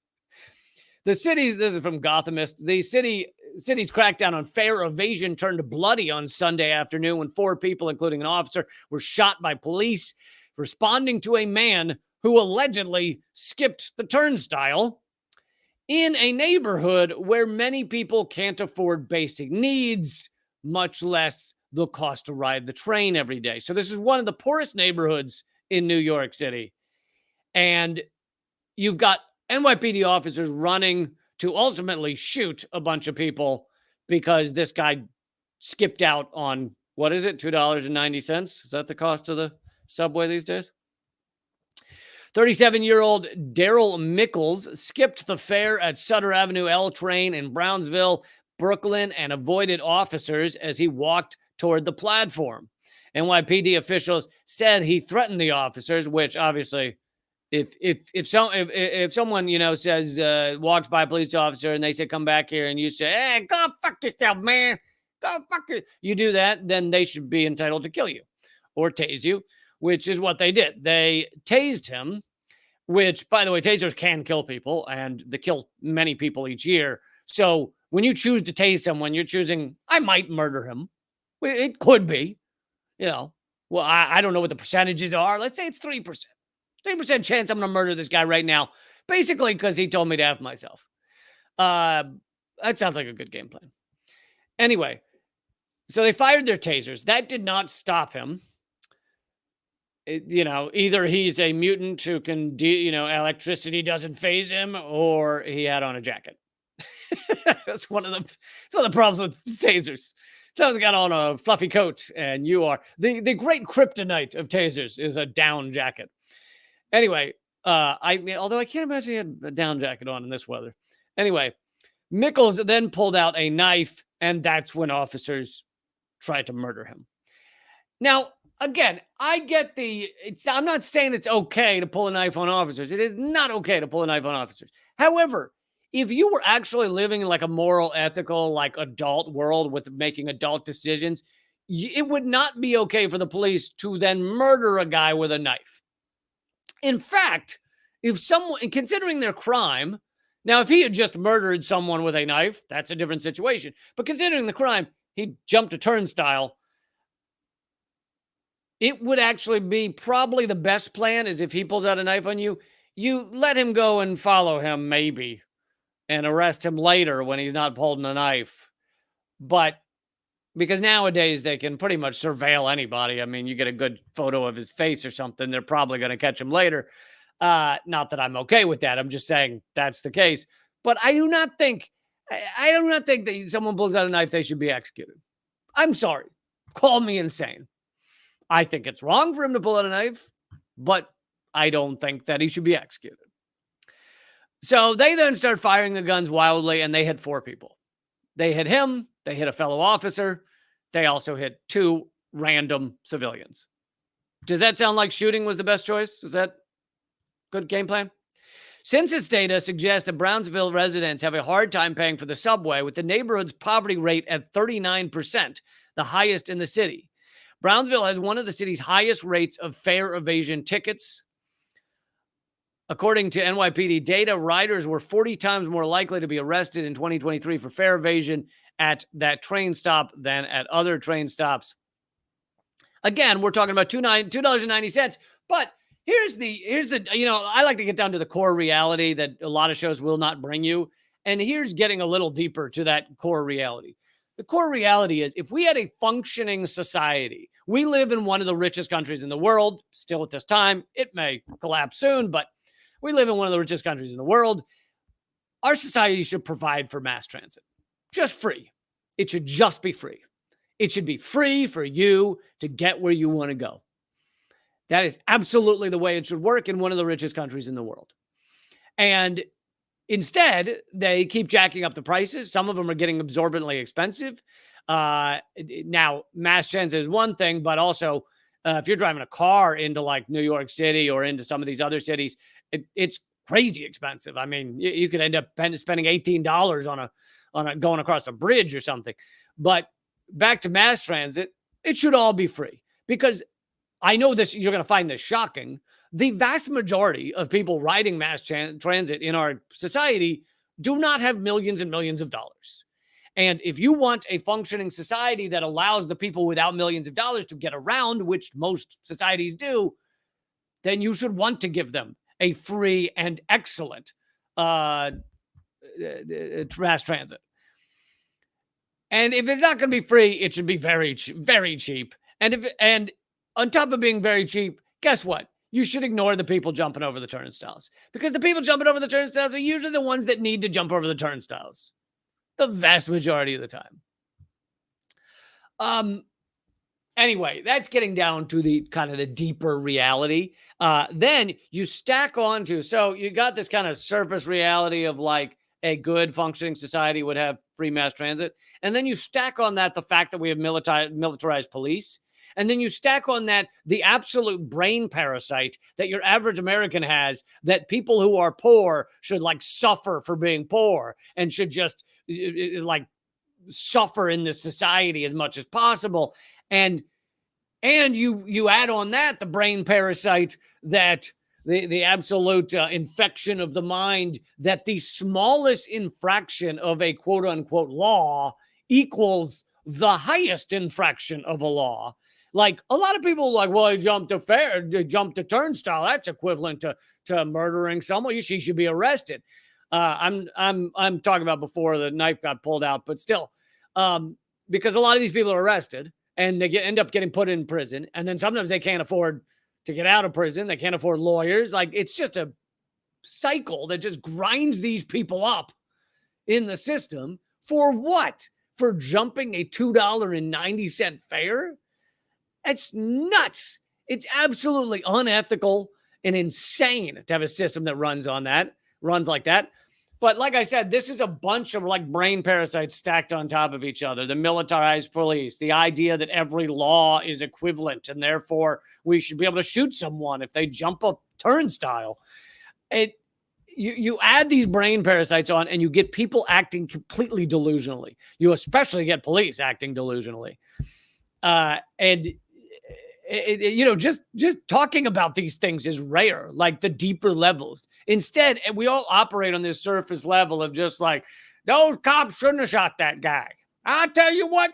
This is from Gothamist. The city's crackdown on fare evasion turned bloody on Sunday afternoon when 4 people, including an officer, were shot by police responding to a man who allegedly skipped the turnstile in a neighborhood where many people can't afford basic needs, much less the cost to ride the train every day. So this is one of the poorest neighborhoods in New York City. And you've got NYPD officers running to ultimately shoot a bunch of people because this guy skipped out on, what is it, $2.90? Is that the cost of the subway these days? 37-year-old Daryl Mickles skipped the fare at Sutter Avenue L train in Brownsville, Brooklyn, and avoided officers as he walked toward the platform. NYPD officials said he threatened the officers, which obviously, if someone says walks by a police officer and they say come back here, and you say, hey, go fuck yourself, man, go fuck it, you do that, then they should be entitled to kill you or tase you, which is what they did. They tased him, which, by the way, tasers can kill people, and they kill many people each year. So when you choose to tase someone, you're choosing, I might murder him. It could be, well, I don't know what the percentages are. Let's say it's 3%. 3% chance I'm going to murder this guy right now, basically because he told me to F myself. That sounds like a good game plan. Anyway, so they fired their tasers. That did not stop him. Either he's a mutant who can, electricity doesn't phase him, or he had on a jacket. That's one of the problems with tasers. Someone's got on a fluffy coat, and you are the great kryptonite of tasers is a down jacket. Anyway, although I can't imagine he had a down jacket on in this weather. Anyway, Mickles then pulled out a knife, and that's when officers tried to murder him. Now, again, I get I'm not saying it's okay to pull a knife on officers. It is not okay to pull a knife on officers. However, if you were actually living in like a moral, ethical, like adult world with making adult decisions, it would not be okay for the police to then murder a guy with a knife. In fact, if someone, considering their crime, now if he had just murdered someone with a knife, that's a different situation. But considering the crime, he jumped a turnstile. It would actually be probably the best plan is if he pulls out a knife on you, you let him go and follow him maybe and arrest him later when he's not holding a knife. But because nowadays they can pretty much surveil anybody. I mean, you get a good photo of his face or something, they're probably going to catch him later. Not that I'm okay with that. I'm just saying that's the case. But I do not think that someone pulls out a knife, they should be executed. I'm sorry. Call me insane. I think it's wrong for him to pull out a knife, but I don't think that he should be executed. So they then start firing the guns wildly, and they hit 4 people. They hit him. They hit a fellow officer. They also hit 2 random civilians. Does that sound like shooting was the best choice? Is that good game plan? Census data suggests that Brownsville residents have a hard time paying for the subway, with the neighborhood's poverty rate at 39%, the highest in the city. Brownsville has one of the city's highest rates of fare evasion tickets. According to NYPD data, riders were 40 times more likely to be arrested in 2023 for fare evasion at that train stop than at other train stops. Again, we're talking about $2.90, but here's the, I like to get down to the core reality that a lot of shows will not bring you. And here's getting a little deeper to that core reality. The core reality is if we had a functioning society, we live in one of the richest countries in the world, still at this time. It may collapse soon, but we live in one of the richest countries in the world. Our society should provide for mass transit. Just free. It should just be free. It should be free for you to get where you want to go. That is absolutely the way it should work in one of the richest countries in the world. And instead, they keep jacking up the prices. Some of them are getting absorbently expensive. Now, mass transit is one thing, but also if you're driving a car into like New York City or into some of these other cities, it's crazy expensive. I mean, you could end up spending $18 on a going across a bridge or something. But back to mass transit, it should all be free, because I know this, you're going to find this shocking. The vast majority of people riding mass transit in our society do not have millions and millions of dollars. And if you want a functioning society that allows the people without millions of dollars to get around, which most societies do, then you should want to give them a free and excellent mass transit. And if it's not going to be free, it should be very, very cheap. And on top of being very cheap, guess what? You should ignore the people jumping over the turnstiles, because the people jumping over the turnstiles are usually the ones that need to jump over the turnstiles the vast majority of the time. Anyway, that's getting down to the kind of the deeper reality. Then you stack onto, so you got this kind of surface reality of like a good functioning society would have free mass transit. And then you stack on that the fact that we have militarized police. And then you stack on that the absolute brain parasite that your average American has, that people who are poor should like suffer for being poor and should just like suffer in this society as much as possible. And you add on that the brain parasite that the absolute infection of the mind that the smallest infraction of a quote unquote law equals the highest infraction of a law. Like a lot of people are like, well, he jumped a turnstile. That's equivalent to murdering someone. She should be arrested. I'm talking about before the knife got pulled out, but still, because a lot of these people are arrested and they end up getting put in prison. And then sometimes they can't afford to get out of prison. They can't afford lawyers. Like it's just a cycle that just grinds these people up in the system for what? For jumping a $2.90 fare? It's nuts. It's absolutely unethical and insane to have a system that runs like that. But like I said, this is a bunch of like brain parasites stacked on top of each other. The militarized police, the idea that every law is equivalent and therefore we should be able to shoot someone if they jump a turnstile. You add these brain parasites on and you get people acting completely delusionally. You especially get police acting delusionally. And just talking about these things is rare, like the deeper levels. Instead, we all operate on this surface level of just like, those cops shouldn't have shot that guy. I'll tell you what,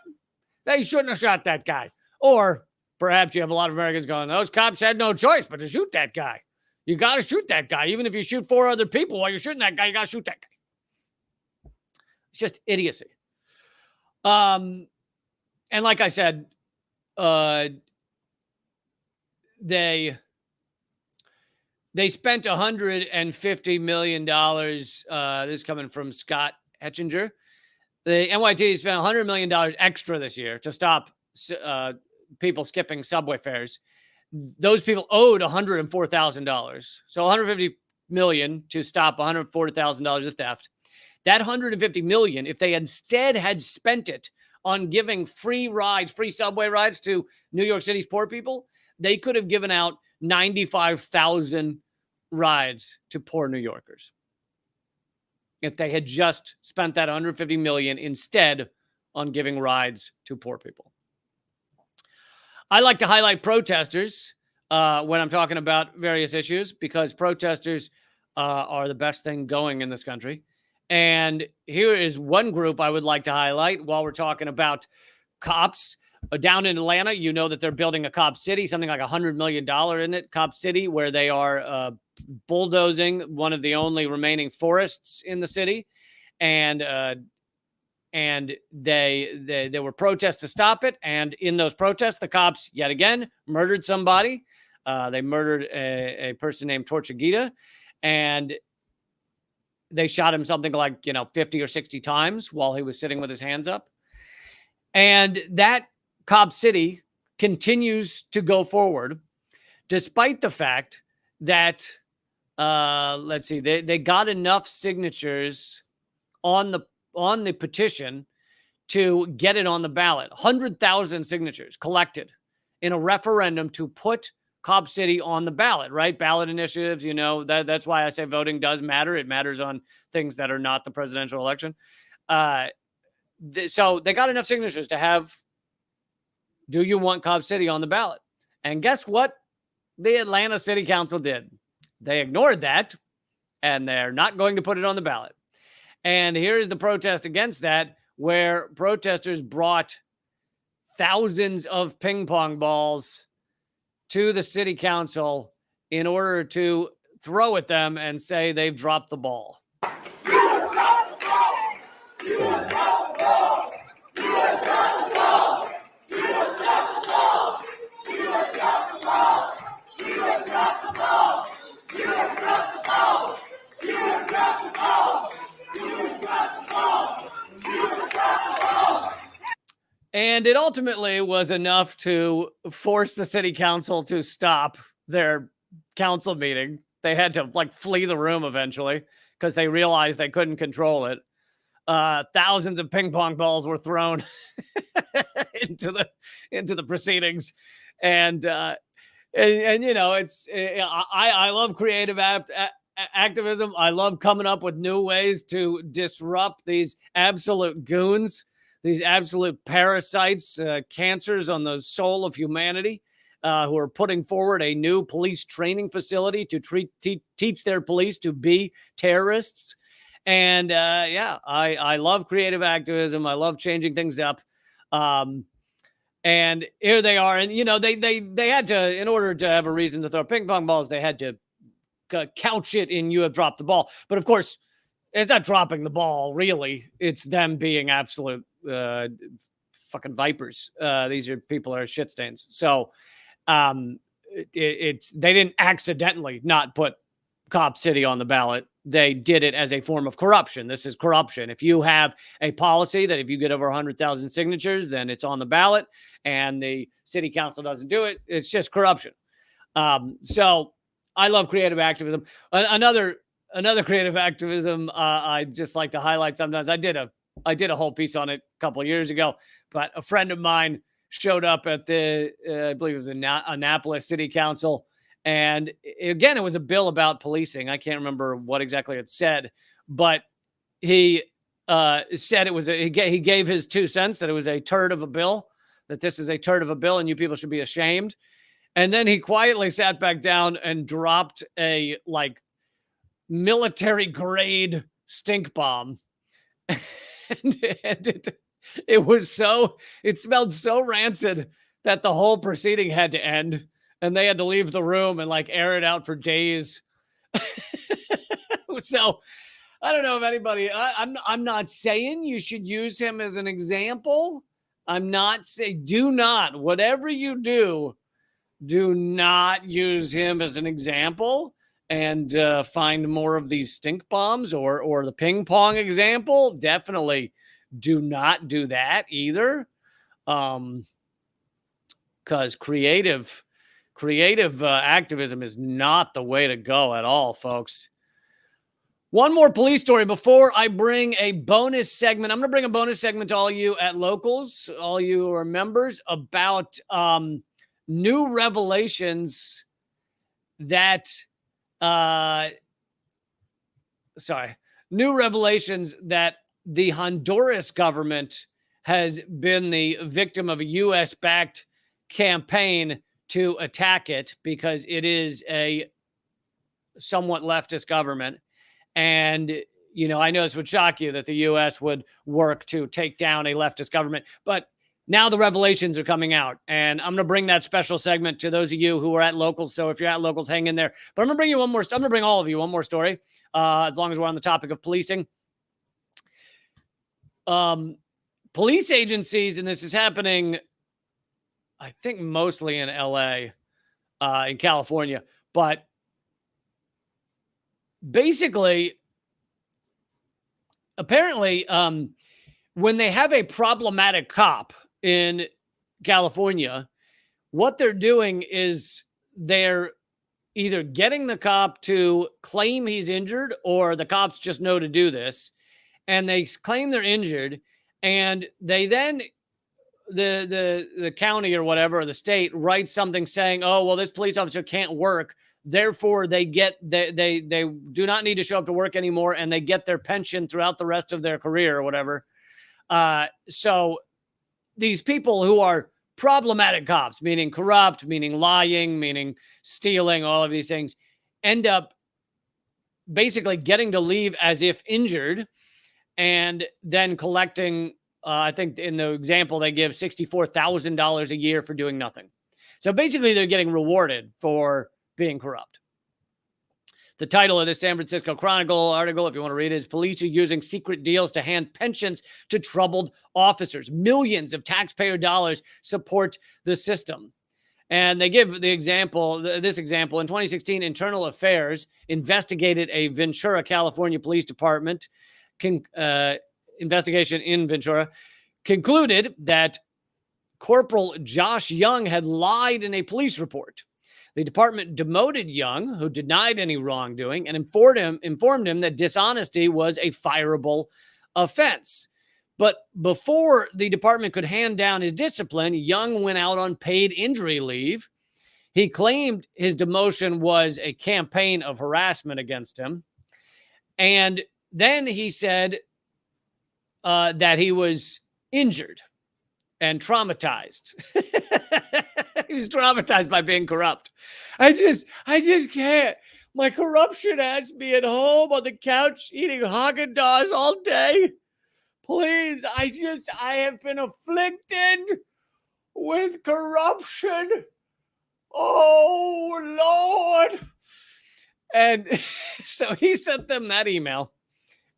they shouldn't have shot that guy. Or perhaps you have a lot of Americans going, those cops had no choice but to shoot that guy. You got to shoot that guy. Even if you shoot 4 other people while you're shooting that guy, you got to shoot that guy. It's just idiocy. And like I said, they spent $150 million. This is coming from Scott Hetchinger. The NYT spent $100 million extra this year to stop people skipping subway fares. Those people owed $104,000. So $150 million to stop $140,000 of theft. That $150 million, if they instead had spent it on giving free subway rides to New York City's poor people, they could have given out 95,000 rides to poor New Yorkers. If they had just spent that $150 million instead on giving rides to poor people. I like to highlight protesters when I'm talking about various issues, because protesters are the best thing going in this country. And here is one group I would like to highlight while we're talking about cops. Down in Atlanta, you know that they're building a cop city, something like $100 million in it, Cop City, where they are bulldozing one of the only remaining forests in the city. And there were protests to stop it. And in those protests, the cops, yet again, murdered somebody. They murdered a person named Tortuguita, and they shot him something like, 50 or 60 times while he was sitting with his hands up. And that Cop City continues to go forward, despite the fact that, they got enough signatures on the petition to get it on the ballot. 100,000 signatures collected in a referendum to put Cop City on the ballot, right? Ballot initiatives, that's why I say voting does matter. It matters on things that are not the presidential election. So they got enough signatures to have, do you want Cop City on the ballot? And guess what the Atlanta City Council did? They ignored that, and they're not going to put it on the ballot. And here's the protest against that, where protesters brought thousands of ping pong balls to the city council in order to throw at them and say they've dropped the ball. And it ultimately was enough to force the city council to stop their council meeting. They had to flee the room eventually because they realized they couldn't control it. Thousands of ping pong balls were thrown into the proceedings. And it's I love creative activism. I love coming up with new ways to disrupt these absolute goons, these absolute parasites, cancers on the soul of humanity, who are putting forward a new police training facility to teach their police to be terrorists. And I love creative activism. I love changing things up. And here they are. And, they had to, in order to have a reason to throw ping pong balls, they had to couch it in "you have dropped the ball." But of course, it's not dropping the ball, really. It's them being absolute fucking vipers. These people are shit stains. So they didn't accidentally not put Cop City on the ballot. They did it as a form of corruption. This is corruption. If you have a policy that if you get over 100,000 signatures, then it's on the ballot, and the city council doesn't do it, it's just corruption. So I love creative activism. Another creative activism I just like to highlight sometimes. I did a whole piece on it a couple of years ago, but a friend of mine showed up at the, I believe it was Annapolis City Council. And again, it was a bill about policing. I can't remember what exactly it said, but he said it was, he gave his 2 cents that it was a turd of a bill, that this is a turd of a bill and you people should be ashamed. And then he quietly sat back down and dropped a like military grade stink bomb. and it smelled so rancid that the whole proceeding had to end, and they had to leave the room and like air it out for days. So I don't know if anybody, I'm not saying you should use him as an example. I'm not saying, whatever you do not use him as an example, and find more of these stink bombs or the ping pong example. Definitely do not do that either. Because creative activism is not the way to go at all, folks. One more police story before I bring a bonus segment. I'm going to bring a bonus segment to all you at Locals, all you who are members, about new revelations that new revelations that the Honduras government has been the victim of a U.S.-backed campaign to attack it, because it is a somewhat leftist government. And, you know, I know this would shock you that the U.S. would work to take down a leftist government, but now the revelations are coming out, and I'm going to bring that special segment to those of you who are at Locals. So if you're at Locals, hang in there. But I'm going to bring you one more. I'm going to bring all of you one more story, as long as we're on the topic of policing. Police agencies, and this is happening, I think, mostly in LA, in California, but basically, apparently, when they have a problematic cop in California, what they're doing is they're either getting the cop to claim he's injured, or the cops just know to do this, and they claim they're injured, and they then the county or whatever, or the state, writes something saying, oh, well, this police officer can't work, therefore they do not need to show up to work anymore, and they get their pension throughout the rest of their career or whatever. So these people who are problematic cops, meaning corrupt, meaning lying, meaning stealing, all of these things, end up basically getting to leave as if injured, and then collecting, I think in the example they give, $64,000 a year for doing nothing. So basically they're getting rewarded for being corrupt. The title of this San Francisco Chronicle article, if you want to read it, is Police Are Using Secret Deals to Hand Pensions to Troubled Officers. Millions of taxpayer dollars support the system. And they give the example, this example. In 2016, Internal Affairs investigated a Ventura, California Police Department investigation in Ventura, concluded that Corporal Josh Young had lied in a police report. The department demoted Young, who denied any wrongdoing, and informed him that dishonesty was a fireable offense. But before the department could hand down his discipline, Young went out on paid injury leave. He claimed his demotion was a campaign of harassment against him. And then he said that he was injured and traumatized. He was traumatized by being corrupt. I just can't. My corruption has me at home on the couch eating Haagen-Dazs all day. Please, I have been afflicted with corruption. Oh, Lord. And so he sent them that email,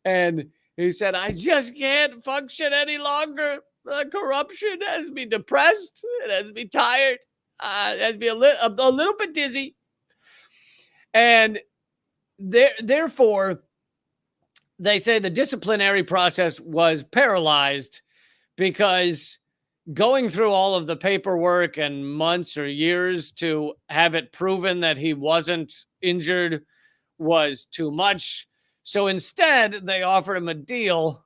and he said, I just can't function any longer. The corruption has me depressed. It has me tired. It has me a little bit dizzy. And therefore, they say the disciplinary process was paralyzed because going through all of the paperwork and months or years to have it proven that he wasn't injured was too much. So instead, they offered him a deal.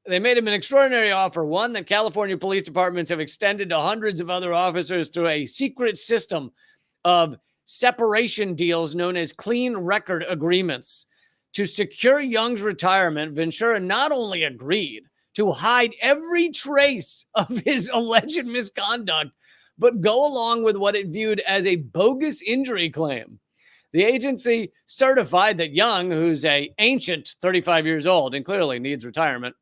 They made him an extraordinary offer, one that California police departments have extended to hundreds of other officers through a secret system of separation deals known as clean record agreements. To secure Young's retirement, Ventura not only agreed to hide every trace of his alleged misconduct, but go along with what it viewed as a bogus injury claim. The agency certified that Young, who's an ancient 35 years old and clearly needs retirement,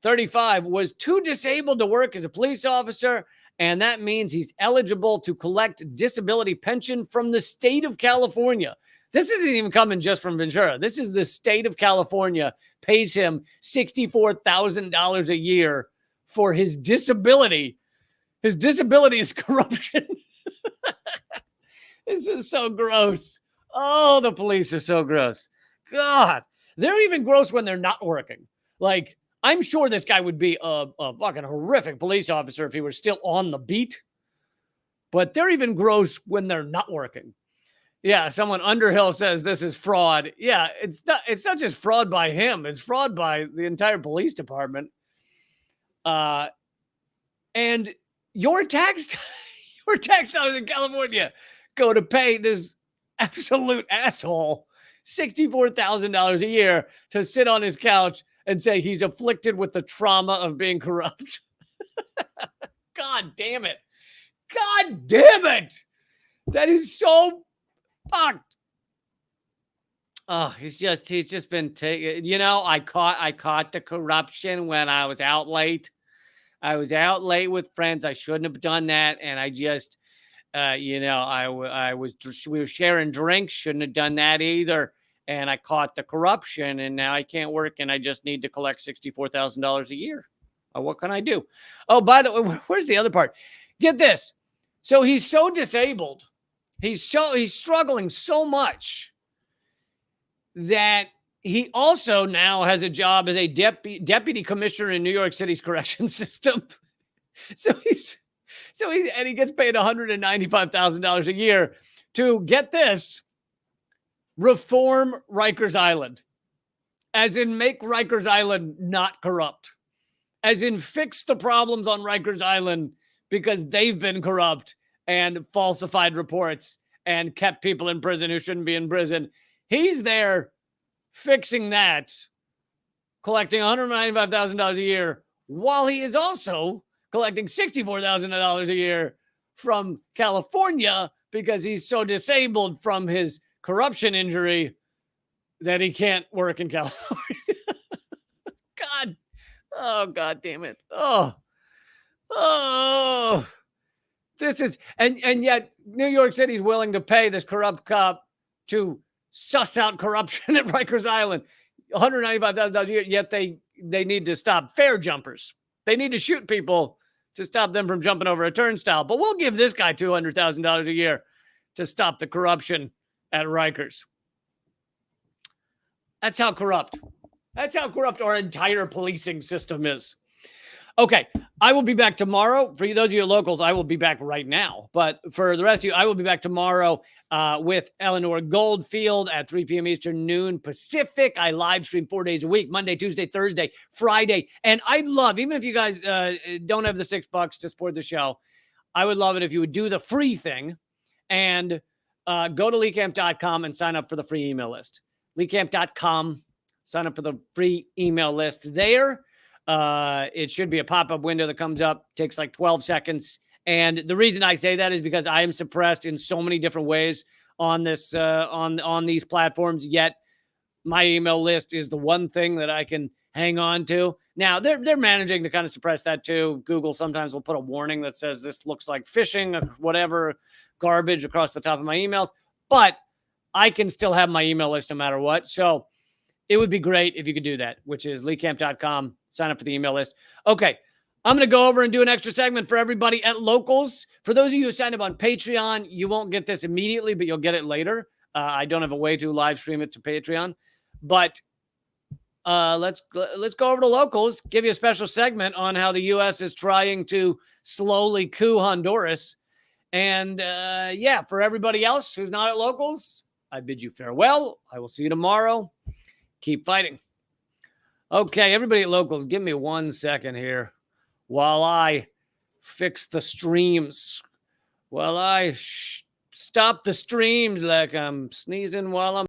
35, was too disabled to work as a police officer, and that means he's eligible to collect disability pension from the state of California. This isn't even coming just from Ventura. This is the state of California pays him $64,000 a year for his disability. His disability is corruption. This is so gross. Oh, the police are so gross. God, they're even gross when they're not working. Like, I'm sure this guy would be a fucking horrific police officer if he were still on the beat. But they're even gross when they're not working. Yeah, someone Underhill says this is fraud. Yeah, it's not just fraud by him. It's fraud by the entire police department. And your tax dollars in California go to pay this absolute asshole $64,000 a year to sit on his couch and say he's afflicted with the trauma of being corrupt. God damn it. God damn it. That is so fucked. Oh, he's just been taking, I caught the corruption when I was out late. I was out late with friends. I shouldn't have done that. And I just, we were sharing drinks. Shouldn't have done that either. And I caught the corruption, and now I can't work, and I just need to collect $64,000 a year. What can I do? Oh, by the way, where's the other part? Get this. So he's so disabled. He's struggling so much that he also now has a job as a deputy commissioner in New York City's correction system. So he gets paid $195,000 a year to, get this, reform Rikers Island, as in make Rikers Island not corrupt, as in fix the problems on Rikers Island because they've been corrupt and falsified reports and kept people in prison who shouldn't be in prison. He's there fixing that, collecting $195,000 a year, while he is also collecting $64,000 a year from California because he's so disabled from his corruption injury that he can't work in California. God damn it. This is, and yet New York City's willing to pay this corrupt cop to suss out corruption at Rikers Island, $195,000 a year, yet they need to stop fare jumpers. They need to shoot people to stop them from jumping over a turnstile. But we'll give this guy $200,000 a year to stop the corruption at Rikers. That's how corrupt our entire policing system is. Okay, I will be back tomorrow. For those of you locals, I will be back right now. But for the rest of you, I will be back tomorrow with Eleanor Goldfield at 3 p.m. Eastern, noon Pacific. I live stream 4 days a week, Monday, Tuesday, Thursday, Friday. And I'd love, even if you guys don't have the $6 to support the show, I would love it if you would do the free thing and go to leecamp.com and sign up for the free email list. leecamp.com, sign up for the free email list there. It should be a pop-up window that comes up, takes like 12 seconds. And the reason I say that is because I am suppressed in so many different ways on this, on these platforms. Yet my email list is the one thing that I can hang on to. Now they're managing to kind of suppress that too. Google sometimes will put a warning that says this looks like phishing or whatever garbage across the top of my emails, but I can still have my email list no matter what. So it would be great if you could do that, which is leecamp.com. Sign up for the email list. Okay, I'm going to go over and do an extra segment for everybody at Locals. For those of you who signed up on Patreon, you won't get this immediately, but you'll get it later. I don't have a way to live stream it to Patreon. But let's go over to Locals, give you a special segment on how the U.S. is trying to slowly coup Honduras. And for everybody else who's not at Locals, I bid you farewell. I will see you tomorrow. Keep fighting. Okay, everybody at Locals, give me 1 second here while I fix the streams. While I stop the streams like I'm sneezing while I'm